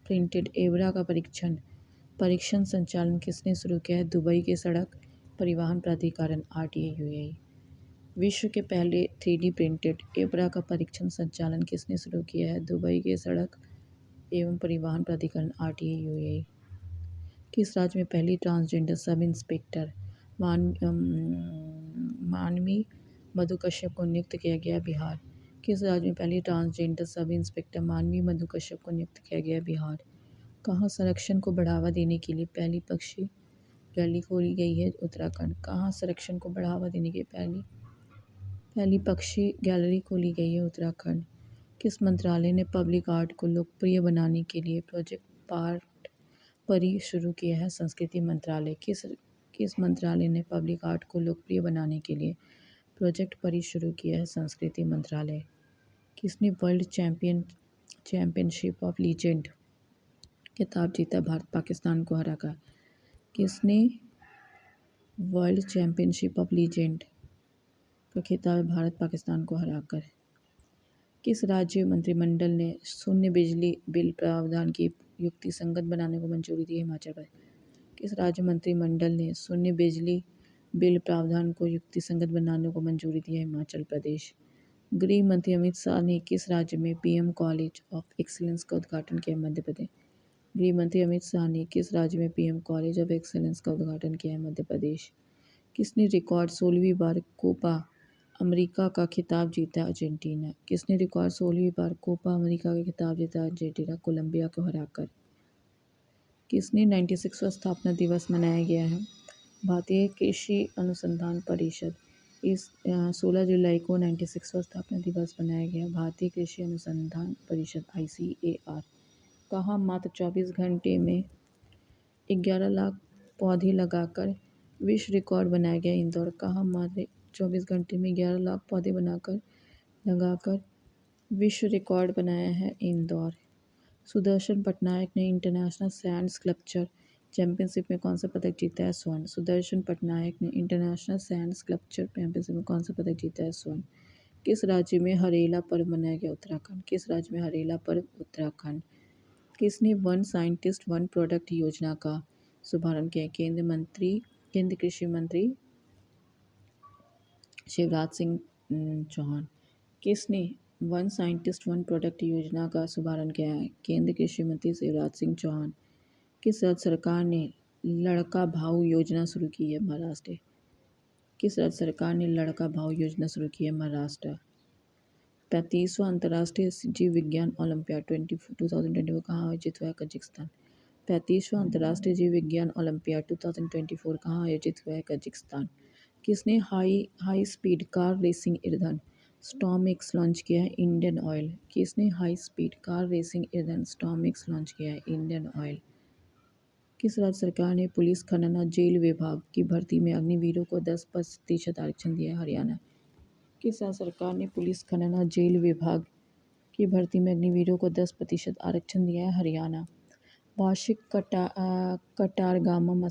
प्रिंटेड एवरा का परीक्षण संचालन किसने शुरू किया है? दुबई के सड़क परिवहन प्राधिकरण RTA, UAE। विश्व के पहले 3D प्रिंटेड एवरा का परीक्षण संचालन किसने शुरू किया है? दुबई के सड़क एवं परिवहन प्राधिकरण RTA, UAE। किस राज्य में पहली ट्रांसजेंडर सब इंस्पेक्टर मानवी मधु कश्यप को नियुक्त किया गया? बिहार। किस राज्य में पहली ट्रांसजेंडर सब इंस्पेक्टर मानवी मधु कश्यप को नियुक्त किया गया? बिहार। कहाँ संरक्षण को बढ़ावा देने के लिए पहली पक्षी रैली खोली गई है? उत्तराखंड। कहाँ संरक्षण को बढ़ावा देने के पहली पक्षी गैलरी खोली गई है? उत्तराखंड। किस मंत्रालय ने पब्लिक आर्ट को लोकप्रिय बनाने के लिए प्रोजेक्ट पार्ट परी शुरू किया है? संस्कृति मंत्रालय। किस मंत्रालय ने पब्लिक आर्ट को लोकप्रिय बनाने के लिए प्रोजेक्ट परी शुरू किया है? संस्कृति मंत्रालय। किसने वर्ल्ड चैंपियनशिप ऑफ लीजेंड खिताब जीता? भारत पाकिस्तान को हराकर। किसने वर्ल्ड चैंपियनशिप ऑफ लीजेंड का खिताब भारत पाकिस्तान को हराकर? किस राज्य मंत्रिमंडल ने शून्य बिजली बिल प्रावधान की युक्ति संगत बनाने को मंजूरी दी? हिमाचल प्रदेश। किस राज्य मंत्रिमंडल ने शून्य बिजली बिल प्रावधान को युक्ति संगत बनाने को मंजूरी दी? हिमाचल प्रदेश। गृह मंत्री अमित शाह ने किस राज्य में पीएम कॉलेज ऑफ एक्सीलेंस का उद्घाटन किया? मध्य प्रदेश। गृह मंत्री अमित शाह ने किस राज्य में पीएम कॉलेज ऑफ एक्सीलेंस का उद्घाटन किया है? मध्य प्रदेश। किसने रिकॉर्ड 16वीं बार कोपा अमेरिका का खिताब जीता? अर्जेंटीना। किसने रिकॉर्ड 16वीं बार कोपा अमेरिका का खिताब जीता? अर्जेंटीना, कोलंबिया को हराकर। किसने 96वां स्थापना दिवस मनाया गया है? भारतीय कृषि अनुसंधान परिषद। इस 16 जुलाई को 96वां स्थापना दिवस मनाया गया। भारतीय कृषि अनुसंधान परिषद ICAR। कहाँ मात्र 24 घंटे में 11 लाख पौधे लगाकर विश्व रिकॉर्ड बनाया गया? इंदौर। कहाँ मात्र 24 घंटे में 11 लाख पौधे लगाकर विश्व रिकॉर्ड बनाया है? इंदौर। सुदर्शन पटनायक ने इंटरनेशनल सैंड स्कल्पचर चैंपियनशिप में कौन सा पदक जीता है? स्वर्ण। सुदर्शन पटनायक ने इंटरनेशनल सैंड स्कल्पचर चैंपियनशिप में कौन सा पदक जीता है? स्वर्ण। किस राज्य में हरेला पर्व मनाया गया? उत्तराखंड। किस राज्य में हरेला पर्व? उत्तराखंड। किसने वन साइंटिस्ट वन प्रोडक्ट योजना का शुभारंभ किया? केंद्रीय कृषि मंत्री शिवराज सिंह चौहान। किसने वन साइंटिस्ट वन प्रोडक्ट योजना का शुभारंभ किया है? केंद्रीय कृषि मंत्री शिवराज सिंह चौहान। किस राज्य सरकार ने लड़का भाऊ योजना शुरू की है? महाराष्ट्र। किस राज्य सरकार ने लड़का भाऊ योजना शुरू की है? महाराष्ट्र। 35वां अंतर्राष्ट्रीय जीव विज्ञान ओलंपियाड 2024 कहाँ आयोजित हुआ है? कजाकिस्तान। 35वां अंतर्राष्ट्रीय जीव विज्ञान ओलंपियाड 2024 कहाँ आयोजित हुआ है? कजाकिस्तान। किसने हाई स्पीड कार रेसिंग ईंधन स्टॉर्म-X लॉन्च किया है? Indian oil. किसने हाई स्पीड कार रेसिंग ईंधन स्टॉर्म-X लॉन्च किया है? Indian oil. किस राज्य सरकार ने पुलिस खनन और जेल विभाग की भर्ती में अग्निवीरों को 10% आरक्षण दिया है? हरियाणा। किस राज्य सरकार ने पुलिस खनन और जेल विभाग की भर्ती में अग्निवीरों को 10% आरक्षण दिया है? हरियाणा। वार्षिक कटारगामा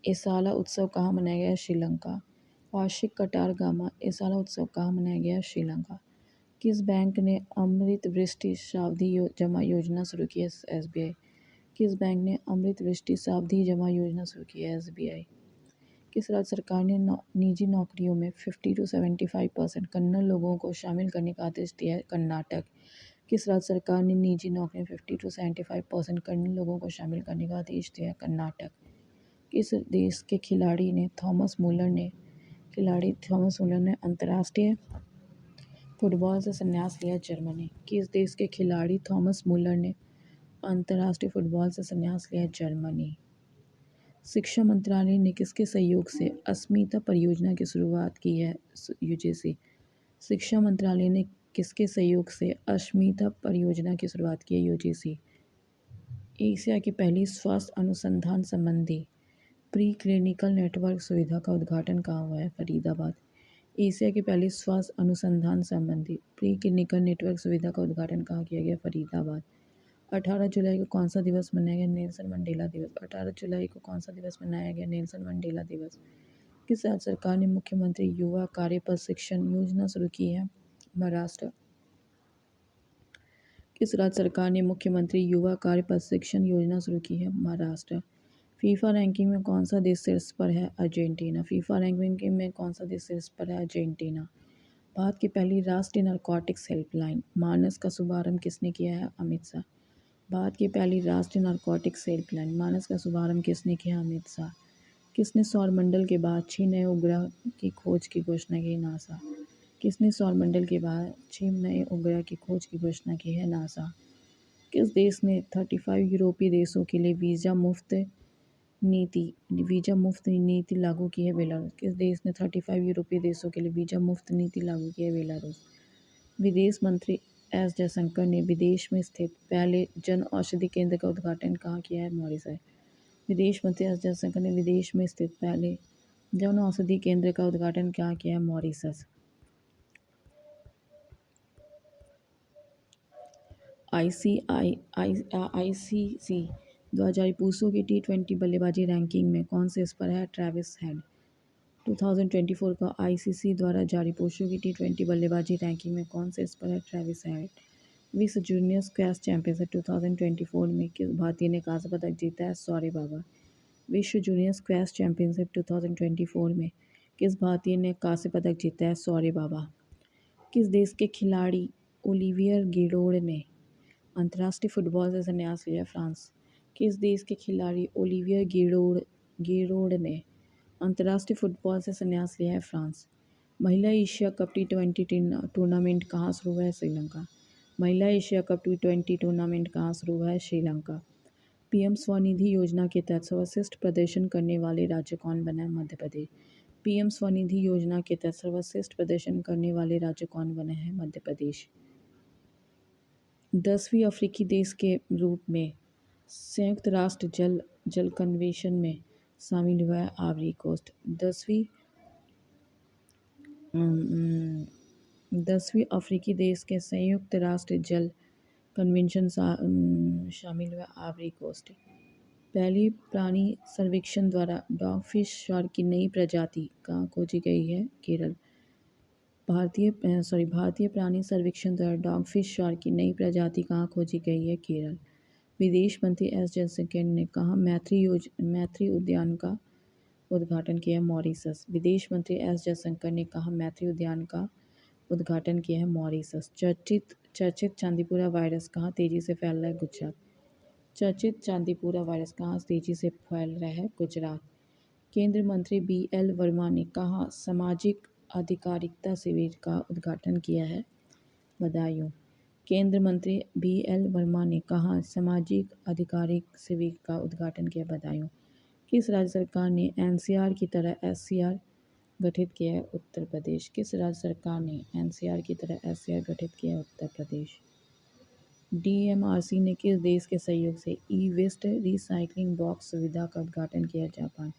एसाला उत्सव कहाँ मनाया गया? श्रीलंका। वार्षिक कटारगामा एसाला उत्सव कहाँ मनाया गया? श्रीलंका। किस बैंक ने अमृत वृष्टि सावधि जमा योजना शुरू की है? SBI। किस बैंक ने अमृत वृष्टि सावधि जमा योजना शुरू की है? SBI। किस राज्य सरकार ने निजी नौकरियों में 50 to 75% कन्नड़ लोगों को शामिल करने का आदेश दिया है? कर्नाटक। किस राज्य सरकार ने निजी नौकरियों में 50 to 75% कन्नड़ लोगों को शामिल करने का आदेश दिया है? कर्नाटक। किस देश के खिलाड़ी थॉमस मुलर ने अंतर्राष्ट्रीय फुटबॉल से संन्यास लिया? जर्मनी। किस देश के खिलाड़ी थॉमस मुलर ने अंतर्राष्ट्रीय फुटबॉल से संन्यास लिया? जर्मनी। शिक्षा मंत्रालय ने किसके सहयोग से अस्मिता परियोजना की शुरुआत की है? UGC। शिक्षा मंत्रालय ने किसके सहयोग से अस्मिता परियोजना की शुरुआत की है? UGC। एशिया की पहली स्वास्थ्य अनुसंधान संबंधी प्री क्लिनिकल नेटवर्क सुविधा का उद्घाटन कहाँ हुआ है? फरीदाबाद। एशिया की पहली स्वास्थ्य अनुसंधान संबंधी प्री क्लिनिकल नेटवर्क सुविधा का उद्घाटन कहाँ किया गया? फरीदाबाद। 18 जुलाई को कौन सा दिवस मनाया गया? नेल्सन मंडेला दिवस। 18 जुलाई को कौन सा दिवस मनाया गया? नेल्सन मंडेला दिवस। किस राज्य सरकार ने मुख्यमंत्री युवा कार्य प्रशिक्षण योजना शुरू की है? महाराष्ट्र। किस राज्य सरकार ने मुख्यमंत्री युवा कार्य प्रशिक्षण योजना शुरू की है? महाराष्ट्र। फीफा रैंकिंग में कौन सा देश शीर्ष पर है? अर्जेंटीना। फीफा रैंकिंग में कौन सा देश शीर्ष पर है? अर्जेंटीना। भारत की पहली राष्ट्रीय नारकोटिक्स हेल्पलाइन मानस का शुभारंभ किसने किया है? अमित शाह। भारत की पहली राष्ट्रीय नारकोटिक्स हेल्पलाइन मानस का शुभारंभ किसने किया? अमित शाह। किसने सौर मंडल के बाद 6 नए उपग्रह की खोज की घोषणा की? नासा। किसने सौरमंडल के बाद 6 नए उपग्रह की खोज की घोषणा की है? नासा। किस देश ने 35 यूरोपीय देशों के लिए वीज़ा मुफ्त नीति लागू की है? बेलारूस। किस देश ने 35 यूरोपीय देशों के लिए वीज़ा मुफ्त नीति लागू की है? बेलारूस। विदेश मंत्री एस जयशंकर ने विदेश में स्थित पहले जन औषधि केंद्र का उद्घाटन कहाँ किया है? मॉरिशस। विदेश मंत्री एस जयशंकर ने विदेश में स्थित पहले जन औषधि केंद्र का उद्घाटन कहाँ किया है? मॉरिशस। आईसीसी द्वारा जारी पुरुषों की T20 बल्लेबाजी रैंकिंग में कौन से इस पर है? Travis head. 2024 का आईसीसी द्वारा जारी पुरुषों की T20 बल्लेबाजी रैंकिंग में कौन से इस पर है? Travis head. विश्व जूनियर स्क्वैश चैंपियनशिप 2024 में किस भारतीय ने कांस्य पदक जीता है? सौरभ बाबा। विश्व जूनियर स्क्वैश चैंपियनशिप 2024 में किस भारतीय ने कांस्य पदक जीता है? सौरभ बाबा। किस देश के खिलाड़ी ओलिवियर गिरोड ने अंतर्राष्ट्रीय फुटबॉल से संन्यास लिया? फ्रांस। किस देश के खिलाड़ी ओलिवियर गिरोड ने अंतर्राष्ट्रीय फुटबॉल से संन्यास लिया है? फ्रांस। महिला एशिया कप T20 टूर्नामेंट कहाँ शुरू हुआ है? श्रीलंका। महिला एशिया कप T20 टूर्नामेंट कहाँ शुरू हुआ है? श्रीलंका। पीएम स्वनिधि योजना के तहत सर्वश्रेष्ठ प्रदर्शन करने वाले राज्य कौन बना है? मध्य प्रदेश। पीएम स्वनिधि योजना के तहत सर्वश्रेष्ठ प्रदर्शन करने वाले राज्य कौन बने हैं? मध्य प्रदेश। 10वीं अफ्रीकी देश के रूप में संयुक्त राष्ट्र जल कन्वेंशन में शामिल हुआ है आइवरी कोस्ट। 10वीं अफ्रीकी देश के संयुक्त राष्ट्र जल कन्वेंशन शामिल हुआ आइवरी कोस्ट। पहली प्राणी सर्वेक्षण द्वारा डॉगफिश शार्क की नई प्रजाति कहाँ खोजी गई है? केरल। भारतीय प्राणी सर्वेक्षण द्वारा डॉगफिश शार्क की नई प्रजाति कहाँ खोजी गई है? केरल। विदेश मंत्री एस जयशंकर ने कहाँ मैत्री उद्यान का उद्घाटन किया? मॉरिशस। विदेश मंत्री एस जयशंकर ने कहाँ मैत्री उद्यान का उद्घाटन किया है? मॉरिशस। चर्चित चांदीपुरा वायरस कहाँ तेजी से फैल रहा है? गुजरात। चर्चित चांदीपुरा वायरस कहाँ तेजी से फैल रहा है? गुजरात। केंद्रीय मंत्री BL वर्मा ने कहाँ सामाजिक अधिकारिता शिविर का उद्घाटन किया है? बदायूं। केंद्रीय मंत्री BL वर्मा ने कहाँ सामाजिक अधिकारिक शिविर का उद्घाटन किया? बदायूं। किस राज्य सरकार ने NCR की तरह SCR गठित किया है? उत्तर प्रदेश। किस राज्य सरकार ने NCR की तरह SCR गठित किया है? उत्तर प्रदेश। DMRC ने किस देश के सहयोग से ई-वेस्ट रिसाइकलिंग बॉक्स सुविधा का उद्घाटन किया? जापान।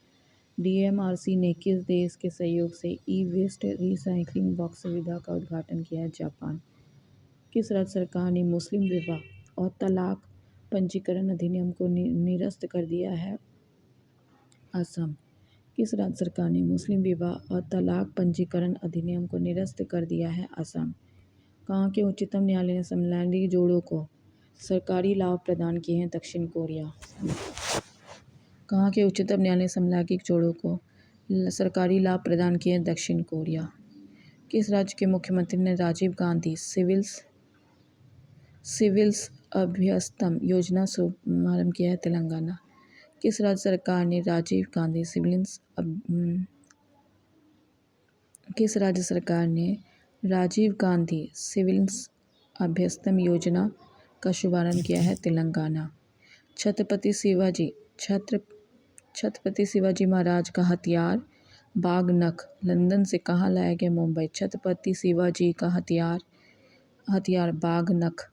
DMRC ने किस देश के सहयोग से ई-वेस्ट रिसाइकलिंग बॉक्स सुविधा का उद्घाटन किया है? जापान। किस राज्य सरकार ने मुस्लिम विवाह और तलाक पंजीकरण अधिनियम को निरस्त कर दिया है? असम। किस राज्य सरकार ने मुस्लिम विवाह और तलाक पंजीकरण अधिनियम को निरस्त कर दिया है? असम। कहाँ के उच्चतम न्यायालय ने समलैंगिक जोड़ों को सरकारी लाभ प्रदान किए हैं? दक्षिण कोरिया। कहाँ के उच्चतम न्यायालय ने समलैंगिक जोड़ों को सरकारी लाभ प्रदान किए हैं? दक्षिण कोरिया। किस राज्य के मुख्यमंत्री ने राजीव गांधी सिविल्स अभ्यस्तम योजना शुभारंभ किया है? तेलंगाना। किस राज्य सरकार ने राजीव गांधी सिविल्स अभ्यस्तम योजना का शुभारंभ किया है? तेलंगाना। छत्रपति शिवाजी महाराज का हथियार बाघ नख लंदन से कहाँ लाया गया? मुंबई। छत्रपति शिवाजी का हथियार बाघ नख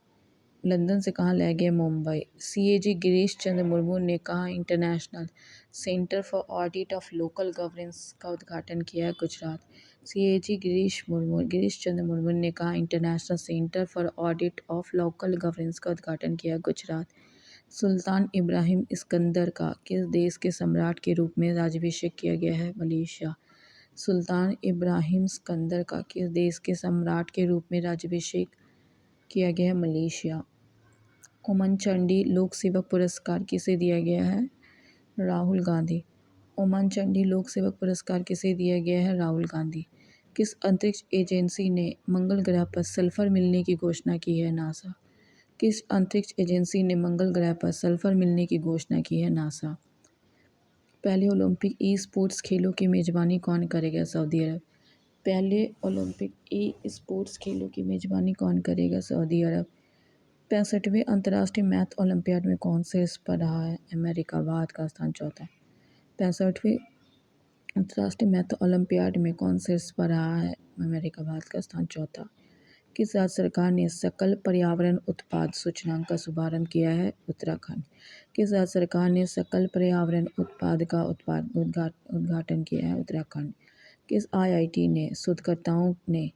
लंदन से कहाँ लाया गया? मुंबई। CAG गिरीश चंद्र मुर्मू ने कहाँ international centre for audit of local governance का उद्घाटन किया है? गुजरात। CAG गिरीश चंद्र मुर्मू ने कहाँ international centre for audit of local governance का उद्घाटन किया है? गुजरात। सुल्तान इब्राहिम सिकंदर का किस देश के सम्राट के रूप में राज्याभिषेक किया गया है? मलेशिया। सुल्तान इब्राहिम सिकंदर का किस देश के सम्राट के रूप में राज्याभिषेक किया गया है? मलेशिया। ओमन चांडी लोक सेवक पुरस्कार किसे दिया गया है? राहुल गांधी। ओमन चांडी लोक सेवक पुरस्कार किसे दिया गया है? राहुल गांधी। किस अंतरिक्ष एजेंसी ने मंगल ग्रह पर सल्फर मिलने की घोषणा की है? नासा। किस अंतरिक्ष एजेंसी ने मंगल ग्रह पर सल्फर मिलने की घोषणा की है? नासा। पहले ओलंपिक ई स्पोर्ट्स खेलों की मेजबानी कौन करेगा? सऊदी अरब। पहले ओलंपिक ई स्पोर्ट्स खेलों की मेजबानी कौन करेगा? सऊदी अरब। 65वें अंतर्राष्ट्रीय मैथ ओलंपियाड में कौन से पर रहा है? अमेरिका। भारत का स्थान चौथा। 65वें अंतर्राष्ट्रीय मैथ ओलंपियाड में कौन से पर रहा है? अमेरिका। भारत का स्थान चौथा। किस राज्य सरकार ने सकल पर्यावरण उत्पाद सूचकांक का शुभारंभ किया है? उत्तराखंड। किस राज्य सरकार ने सकल पर्यावरण उत्पाद का उद्घाटन किया है? उत्तराखंड। किस आईआईटी ने शोधकर्ताओं ने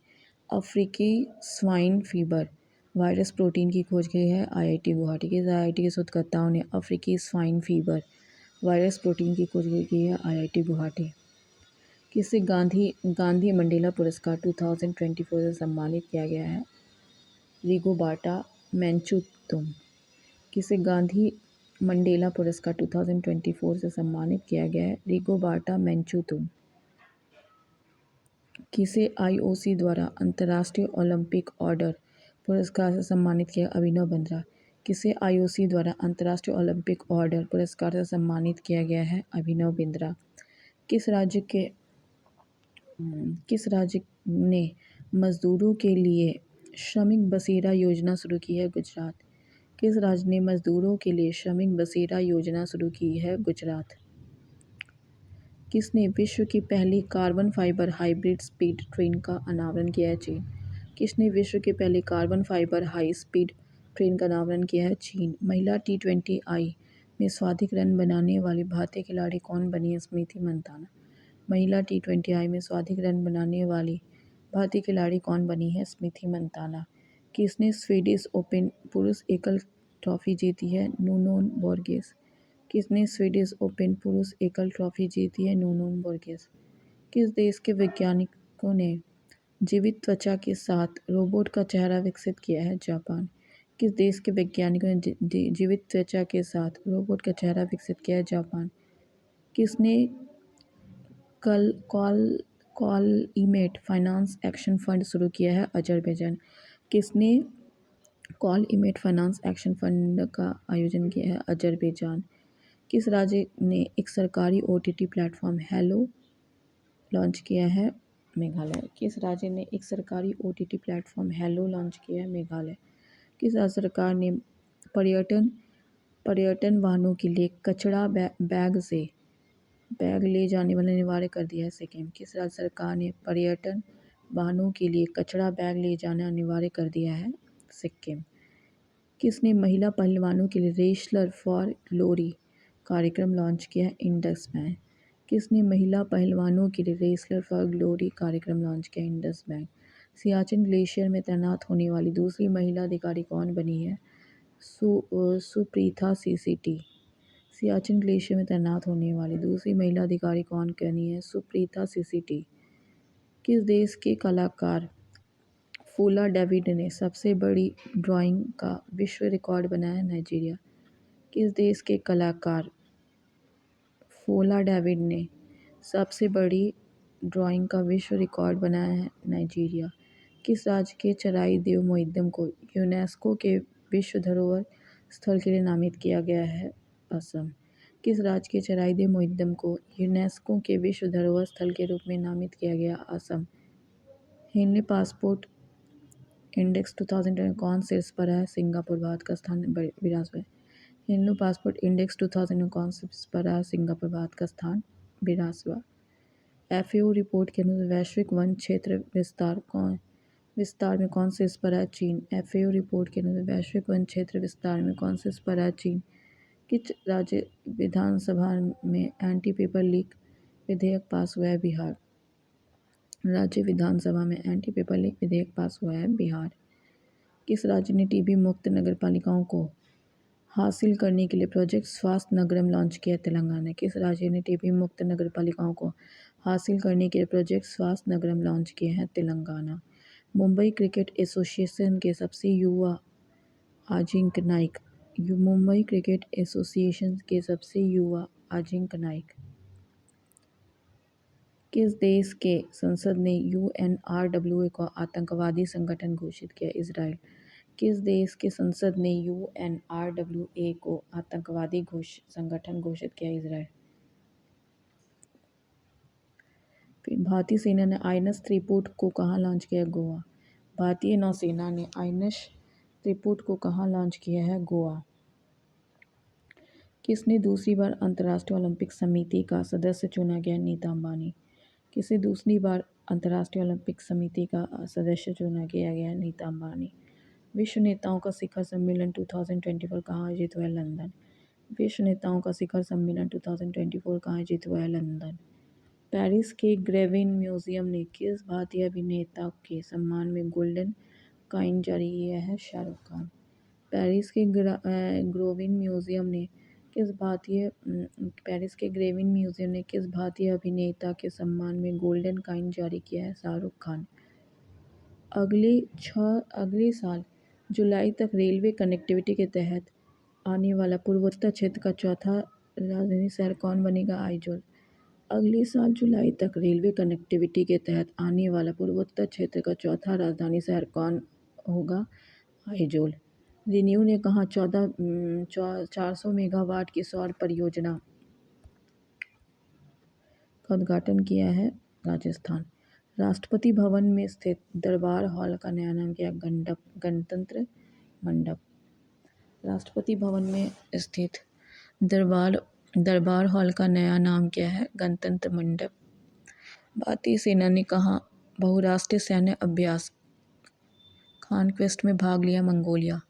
अफ्रीकी स्वाइन फीवर वायरस प्रोटीन की खोज की है? आईआईटी गुवाहाटी। किस आईआईटी के शोधकर्ताओं ने अफ्रीकी स्वाइन फीवर वायरस प्रोटीन की खोज की है? आईआईटी गुवाहाटी। किसे गांधी मंडेला पुरस्कार 2024 से सम्मानित किया गया है? रिगोबाटा मेंचुतुम। किसे गांधी मंडेला पुरस्कार 2024 से सम्मानित किया गया है? रिगोबाटा मेंचुतुम। किसे आईओसी द्वारा अंतर्राष्ट्रीय ओलंपिक ऑर्डर पुरस्कार से सम्मानित किया? अभिनव बिंद्रा। किसे आईओसी द्वारा अंतर्राष्ट्रीय ओलंपिक ऑर्डर पुरस्कार से सम्मानित किया गया है? अभिनव बिंद्रा। किस राज्य ने मजदूरों के लिए श्रमिक बसेरा योजना शुरू की है? गुजरात। किस राज्य ने मजदूरों के लिए श्रमिक बसेरा योजना शुरू की है? गुजरात। किसने विश्व की पहली carbon fibre hybrid speed train का अनावरण किया है? चीन। किसने विश्व की पहली carbon fibre high speed train का अनावरण किया है? चीन। महिला T20I में सर्वाधिक रन बनाने वाली भारतीय खिलाड़ी कौन बनी है? स्मृति मंदाना। महिला T20I में सर्वाधिक रन बनाने वाली भारतीय खिलाड़ी कौन बनी है? स्मृति मंदाना। किसने स्वीडिश ओपन पुरुष एकल ट्रॉफी जीती है? नूनोन बोर्गेस। किसने स्वीडिश ओपन पुरुष एकल ट्रॉफी जीती है? नूनोन बोर्गेस। किस देश के वैज्ञानिकों ने जीवित त्वचा के साथ रोबोट का चेहरा विकसित किया है? जापान। किस देश के वैज्ञानिकों ने जीवित त्वचा के साथ रोबोट का चेहरा विकसित किया है? जापान। किसने कॉल-इमेट फाइनेंस एक्शन फंड शुरू किया है? अजरबैजान। किसने कॉल-इमेट फाइनेंस एक्शन फंड का आयोजन किया है? अजरबैजान। किस राज्य ने एक सरकारी OTT प्लेटफॉर्म हेलो लॉन्च किया है? मेघालय। किस राज्य ने एक सरकारी OTT प्लेटफॉर्म हेलो लॉन्च किया है? मेघालय। किस राज्य सरकार ने पर्यटन वाहनों के लिए कचरा बैग ले जाने वाला अनिवार्य कर दिया है? सिक्किम। किस राज्य सरकार ने पर्यटन वाहनों के लिए कचरा बैग ले जाना अनिवार्य कर दिया है? सिक्किम। किसने महिला पहलवानों के लिए रेसलर फॉर ग्लोरी कार्यक्रम लॉन्च किया है? इंडस बैंक। किसने महिला पहलवानों के लिए रेसलर फॉर ग्लोरी कार्यक्रम लॉन्च किया? इंडस बैंक। सियाचिन ग्लेशियर में तैनात होने वाली दूसरी महिला अधिकारी कौन बनी है? सुप्रीता CCT। सियाचिन ग्लेशियर में तैनात होने वाली दूसरी महिला अधिकारी कौन बनी है? सुप्रीता CCT। किस देश के कलाकार फोला डेविड ने सबसे बड़ी ड्राइंग का विश्व रिकॉर्ड बनाया है? नाइजीरिया। किस देश के कलाकार फोला डेविड ने सबसे बड़ी ड्राइंग का विश्व रिकॉर्ड बनाया है? नाइजीरिया। किस राज्य के चराई देव मोइद्दम को यूनेस्को के विश्व धरोहर स्थल के लिए नामित किया गया है? असम। किस राज्य के चराई देव मोइद्दम को यूनेस्को के विश्व धरोहर स्थल के रूप में नामित किया गया? असम। हेनले पासपोर्ट इंडेक्स 2020 कौन शीर्ष पर है? सिंगापुर। भारत का स्थान 82। हेनले पासपोर्ट इंडेक्स 2020 कौन शीर्ष पर है? सिंगापुर। भारत का स्थान 82। FAO रिपोर्ट के अनुसार वैश्विक वन क्षेत्र विस्तार में कौन शीर्ष पर है? चीन। FAO रिपोर्ट के अनुसार वैश्विक वन क्षेत्र विस्तार में कौन शीर्ष पर है? चीन। किस राज्य विधानसभा में एंटी पेपर लीक विधेयक पास हुआ है? बिहार। राज्य विधानसभा में एंटी पेपर लीक विधेयक पास हुआ है? बिहार। किस राज्य ने टीबी मुक्त नगरपालिकाओं को हासिल करने के लिए प्रोजेक्ट स्वास्थ्य नगरम लॉन्च किया? तेलंगाना। किस राज्य ने टीबी मुक्त नगरपालिकाओं को हासिल करने के लिए प्रोजेक्ट स्वास्थ्य नगरम लॉन्च किया है? तेलंगाना। मुंबई क्रिकेट एसोसिएशन के सबसे युवा अजिंक्य नाइक। मुंबई क्रिकेट एसोसिएशन के सबसे युवा अजिंक्य नाइक। किस देश के संसद ने UNRWA को आतंकवादी संगठन घोषित किया? इजराइल। किस देश के संसद ने UNRWA को आतंकवादी संगठन घोषित किया? इजराइल। भारतीय सेना ने आईएनएस त्रिपुट को कहाँ लॉन्च किया? गोवा। भारतीय नौसेना ने आईएनएस त्रिपुट को कहाँ लॉन्च किया है? गोवा। किसने दूसरी बार अंतर्राष्ट्रीय ओलंपिक समिति का सदस्य चुना गया? नीता अंबानी। किसे दूसरी बार अंतर्राष्ट्रीय ओलंपिक समिति का सदस्य चुना किया गया? नीता अंबानी। विश्व नेताओं का शिखर सम्मेलन 2024 कहाँ आयोजित हुआ है? लंदन। विश्व नेताओं का शिखर सम्मेलन 2024 कहाँ आयोजित हुआ है? लंदन। पेरिस के ग्रेविन म्यूजियम ने किस भारतीय अभिनेता के सम्मान में गोल्डन कॉइन जारी किया है? शाहरुख खान। पेरिस के ग्रेविन म्यूजियम ने किस भारतीय अभिनेता के सम्मान में गोल्डन कॉइन जारी किया है? शाहरुख खान। अगले साल जुलाई तक रेलवे कनेक्टिविटी के तहत आने वाला पूर्वोत्तर क्षेत्र का चौथा राजधानी शहर कौन बनेगा? आइजोल। अगले साल जुलाई तक रेलवे कनेक्टिविटी के तहत आने वाला पूर्वोत्तर क्षेत्र का चौथा राजधानी शहर कौन होगा? आइजोल। रिन्यू ने कहा 400 मेगावाट की सौर परियोजना का उद्घाटन किया है? राजस्थान। राष्ट्रपति भवन में स्थित दरबार हॉल का नया नाम क्या है? गणतंत्र मंडप। राष्ट्रपति भवन में स्थित दरबार हॉल का नया नाम क्या है? गणतंत्र मंडप। भारतीय सेना ने कहा बहुराष्ट्रीय सैन्य अभ्यास कॉन्क्वेस्ट में भाग लिया? मंगोलिया।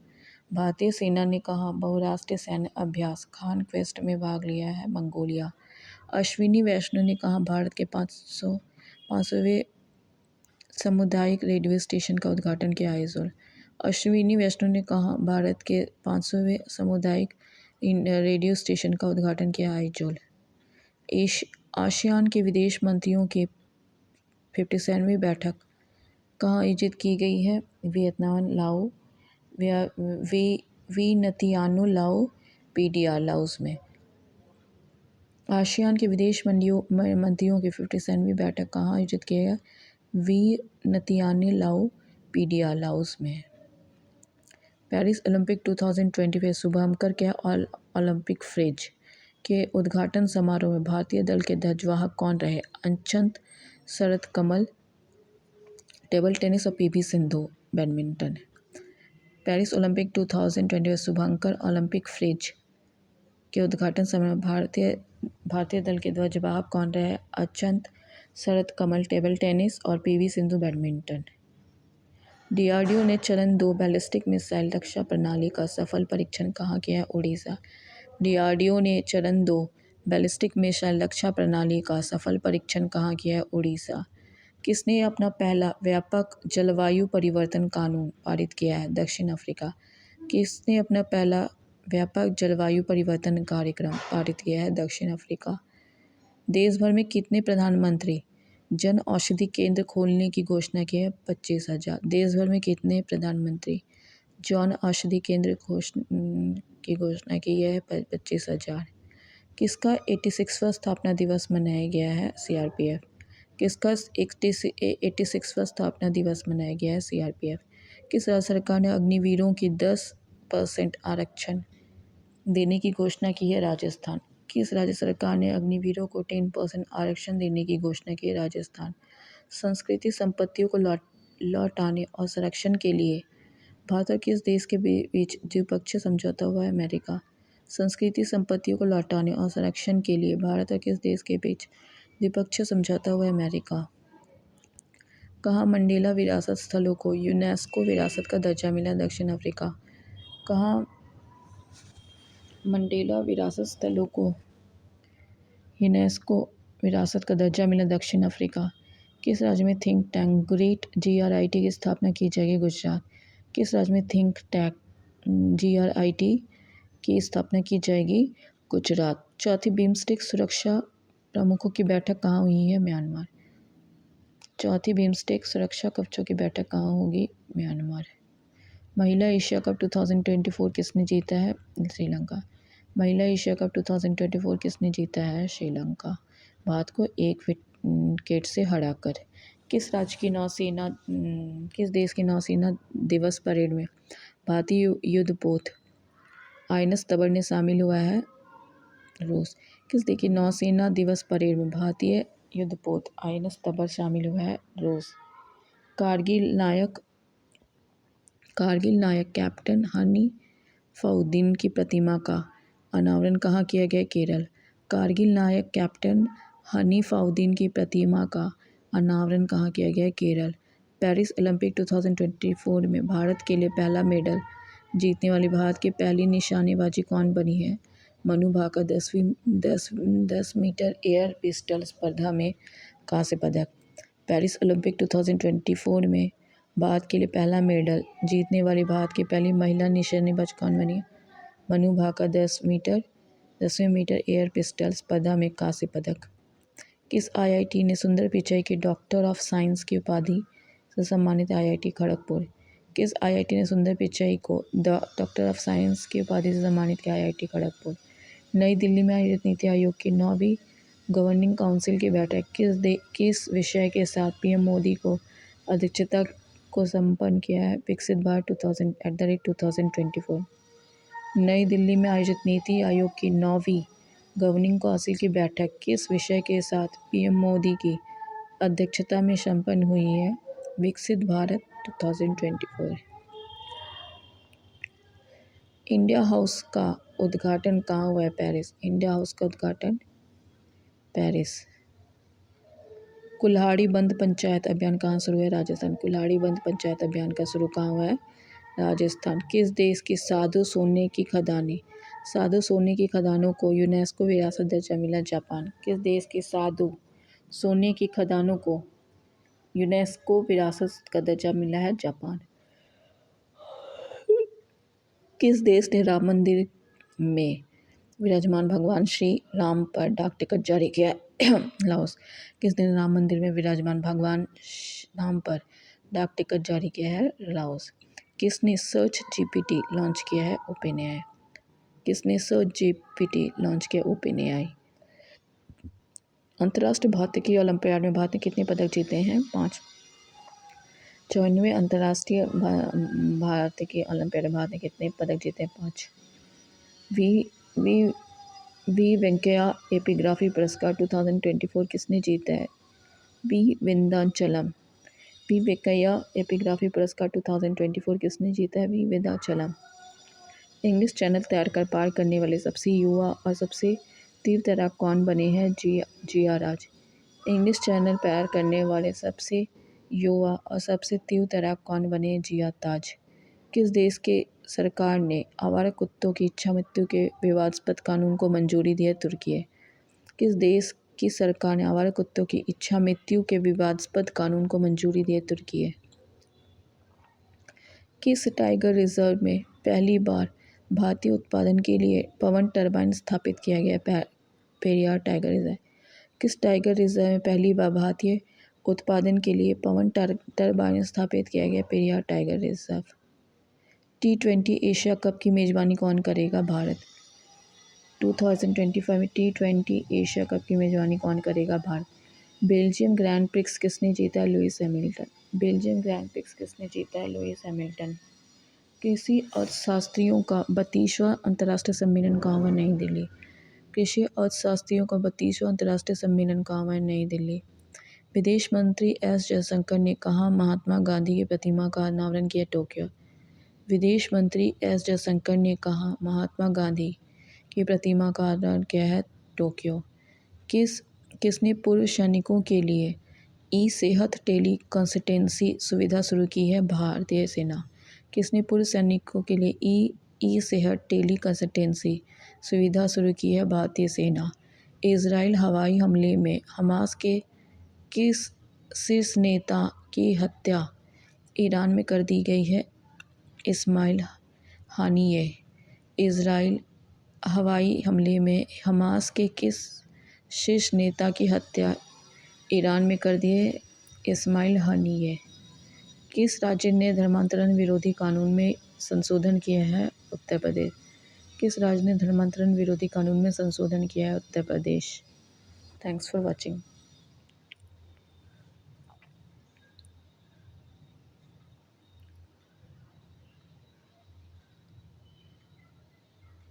भारतीय सेना ने कहा बहुराष्ट्रीय सैन्य अभ्यास कॉन्क्वेस्ट में भाग लिया है? मंगोलिया। अश्विनी वैष्णव ने कहा भारत के 500वें सामुदायिक रेडियो स्टेशन का उद्घाटन किया? आइजोल। अश्विनी वैष्णव ने कहा भारत के 500वें सामुदायिक रेडियो स्टेशन का उद्घाटन किया? आइजोल। आसियान के विदेश मंत्रियों की 57वीं बैठक कहाँ आयोजित की गई है? वियतनाम, लाओ, वियतनाम, लाओ, पीडीआर, लाओस में। आसियान के विदेश मंत्रियों की 57वीं बैठक कहाँ आयोजित किया गया? वियतनाम, लाओ, पीडीआर, लाओस में। पेरिस ओलंपिक 2024 शुभारंभ क्या ओलंपिक फ्रिज के उद्घाटन समारोह में भारतीय दल के ध्वजवाहक कौन रहे? अचंत, शरत कमल टेबल टेनिस और PV Sindhu badminton. Paris Olympic 2024 Shubhankar Olympic fridge के उद्घाटन समय भारतीय दल के ध्वजवाहक कौन रहे? अचंत, शरत कमल टेबल टेनिस और पीवी सिंधु बैडमिंटन। डीआरडीओ ने चरण 2 बैलिस्टिक मिसाइल रक्षा प्रणाली का सफल परीक्षण कहाँ किया है? उड़ीसा। डीआरडीओ ने चरण 2 बैलिस्टिक मिसाइल रक्षा प्रणाली का सफल परीक्षण कहाँ किया है? उड़ीसा। किसने अपना पहला व्यापक जलवायु परिवर्तन कानून पारित किया है? दक्षिण अफ्रीका। किसने अपना पहला व्यापक जलवायु परिवर्तन कार्यक्रम पारित किया है? दक्षिण अफ्रीका। देश भर में कितने प्रधानमंत्री जन औषधि केंद्र खोलने की घोषणा की है? 25,000। देश भर में कितने प्रधानमंत्री जन औषधि केंद्र की घोषणा की है? 25,000। किसका 86वां स्थापना दिवस मनाया गया है? सीआरपीएफ। किसका 86वां स्थापना दिवस मनाया गया है? सीआरपीएफ। किस राज्य सरकार ने अग्निवीरों की 10% आरक्षण देने की घोषणा की है? राजस्थान। किस राज्य सरकार ने अग्निवीरों को 10% आरक्षण देने की घोषणा की है? राजस्थान। संस्कृति संपत्तियों को लौटाने और संरक्षण के लिए भारत और किस देश के बीच द्विपक्षीय समझौता हुआ है? अमेरिका। संस्कृति संपत्तियों को लौटाने और संरक्षण के लिए भारत और किस देश के बीच द्विपक्षीय समझौता हुआ है? अमेरिका। कहाँ मंडेला विरासत स्थलों को यूनेस्को विरासत का दर्जा मिला? दक्षिण अफ्रीका। कहाँ मंडेला विरासत स्थलों को यूनेस्को विरासत का दर्जा मिला? दक्षिण अफ्रीका। किस राज्य में थिंक टैंक ग्रेट जीआरआईटी की स्थापना की जाएगी? गुजरात। किस राज्य में थिंक टैंक जीआरआईटी की स्थापना की जाएगी? गुजरात। चौथी बिम्स्टेक सुरक्षा प्रमुखों की बैठक कहाँ हुई है? म्यांमार। चौथी बिम्स्टेक सुरक्षा कवचों की बैठक कहाँ होगी? म्यांमार। महिला एशिया कप 2024 किसने जीता है? श्रीलंका। महिला एशिया कप 2024 किसने जीता है? श्रीलंका। भारत को 1 विकेट से हराकर। किस देश की नौसेना दिवस परेड में भारतीय युद्धपोत आईएनएस तबर ने शामिल हुआ है? रूस। किस देश की नौसेना दिवस परेड में भारतीय युद्धपोत INS तबर शामिल हुआ है रूस। कारगिल नायक कैप्टन हनी फउद्दीन की प्रतिमा का अनावरण कहाँ किया गया? केरल। कारगिल नायक कैप्टन हनी फउद्दीन की प्रतिमा का अनावरण कहाँ किया गया? केरल। पेरिस ओलंपिक 2024 में भारत के लिए पहला मेडल जीतने वाली भारत की पहली निशानेबाजी कौन बनी है? Manu Bhaker 10 metre air pistol स्पर्धा में कांस्य पदक। पेरिस ओलंपिक 2024 में भारत के लिए पहला मेडल जीतने वाली भारत की पहली महिला निशानेबाज कौन बनी? Manu Bhaker 10 metre air pistol स्पर्धा में कांस्य पदक। किस IIT ने सुंदर पिचाई की डॉक्टर ऑफ साइंस की उपाधि से सम्मानित? IIT खड़गपुर। किस IIT ने सुंदर पिचाई को डॉक्टर ऑफ साइंस की उपाधि से सम्मानित किया? IIT खड़गपुर। नई दिल्ली में आयोजित नीति आयोग की 9वीं गवर्निंग काउंसिल की बैठक किस विषय के साथ PM मोदी को अध्यक्षता को संपन्न किया है? विकसित भारत 2024। नई दिल्ली में आयोजित नीति आयोग की 9वीं गवर्निंग काउंसिल की बैठक किस विषय के साथ PM मोदी की अध्यक्षता में संपन्न हुई है? विकसित भारत 2024। इंडिया हाउस का उद्घाटन कहाँ हुआ है? पेरिस। इंडिया हाउस का उद्घाटन पेरिस। कुल्हाड़ी बंद पंचायत अभियान कहाँ शुरू है? राजस्थान। कुल्हाड़ी बंद पंचायत अभियान का शुरू कहाँ हुआ है? राजस्थान। किस देश की साधु सोने की खदानों को यूनेस्को विरासत दर्जा मिला? जापान। किस देश की साधु सोने की खदानों को यूनेस्को विरासत का दर्जा मिला है? जापान। किस देश ने राम मंदिर में विराजमान भगवान श्री राम पर डाक टिकट जारी किया? लाओस। किस ने राम मंदिर में विराजमान भगवान राम पर डाक टिकट जारी किया है? लाओस। किसने सर्च GPT लॉन्च किया है? OpenAI। किसने सर्च GPT लॉन्च किया? OpenAI। अंतर्राष्ट्रीय भौतिकी ओलंपियाड में भारत ने कितने पदक जीते हैं? 5। 54वें अंतर्राष्ट्रीय भौतिकी ओलंपियाड में भारत ने कितने पदक जीते हैं? 5। वी वेंकैया एपिग्राफी पुरस्कार 2024 किसने जीता है? We Vindhyachalam. We Venkaiah epigraphy पुरस्कार 2024 किसने जीता है? वी विंध्याचलम। इंग्लिश चैनल तैयार कर पार करने वाले सबसे युवा और सबसे तीव्र तैराक कौन बने हैं? जिया राज। इंग्लिश चैनल पार करने वाले सबसे युवा और सबसे तीव्र तैराक कौन बने? जिया ताज। किस देश के सरकार ने आवारा कुत्तों की इच्छा मृत्यु के विवादास्पद कानून को मंजूरी दी है? तुर्की। किस देश की सरकार ने आवारा कुत्तों की इच्छा मृत्यु के विवादास्पद कानून को मंजूरी दी है? तुर्की। किस टाइगर रिजर्व में पहली बार भारतीय उत्पादन के लिए पवन टरबाइन स्थापित किया गया? Periyar tiger reserve. किस टाइगर रिजर्व में पहली बार भारतीय उत्पादन के लिए पवन टरबाइन स्थापित किया गया? Periyar tiger reserve. T20 Asia cup की मेज़बानी कौन करेगा? भारत। 2025 में T20 एशिया कप की मेज़बानी कौन करेगा? भारत। बेल्जियम ग्रैंड प्रिक्स किसने जीता है? Lewis Hamilton. Belgium grand prix किसने जीता है? Lewis Hamilton. कृषि अर्थशास्त्रियों का 32वां अंतर्राष्ट्रीय सम्मेलन कहाँ हुआ? नई दिल्ली। कृषि अर्थशास्त्रियों का 32वां अंतर्राष्ट्रीय सम्मेलन कहाँ हुआ? नई दिल्ली। विदेश मंत्री S जयशंकर ने कहाँ महात्मा गांधी की प्रतिमा का अनावरण किया? टोक्यो। विदेश मंत्री S जयशंकर ने कहा महात्मा गांधी की प्रतिमा का अनावरण किया है? टोक्यो। किसने पूर्व सैनिकों के लिए ई-सेहत टेली कंसल्टेंसी सुविधा शुरू की है? भारतीय सेना। किसने पूर्व सैनिकों के लिए ई-सेहत टेली कंसल्टेंसी सुविधा शुरू की है? भारतीय सेना। इजराइल हवाई हमले में हमास के किस शीर्ष नेता की हत्या ईरान में कर दी गई है? इस्माइल हानिये। इजराइल हवाई हमले में हमास के किस शीर्ष नेता की हत्या ईरान में कर दी है? इस्माइल हानिये। किस राज्य ने धर्मांतरण विरोधी कानून में संशोधन किया है? उत्तर प्रदेश। किस राज्य ने धर्मांतरण विरोधी कानून में संशोधन किया है? Uttar Pradesh. Thanks for watching.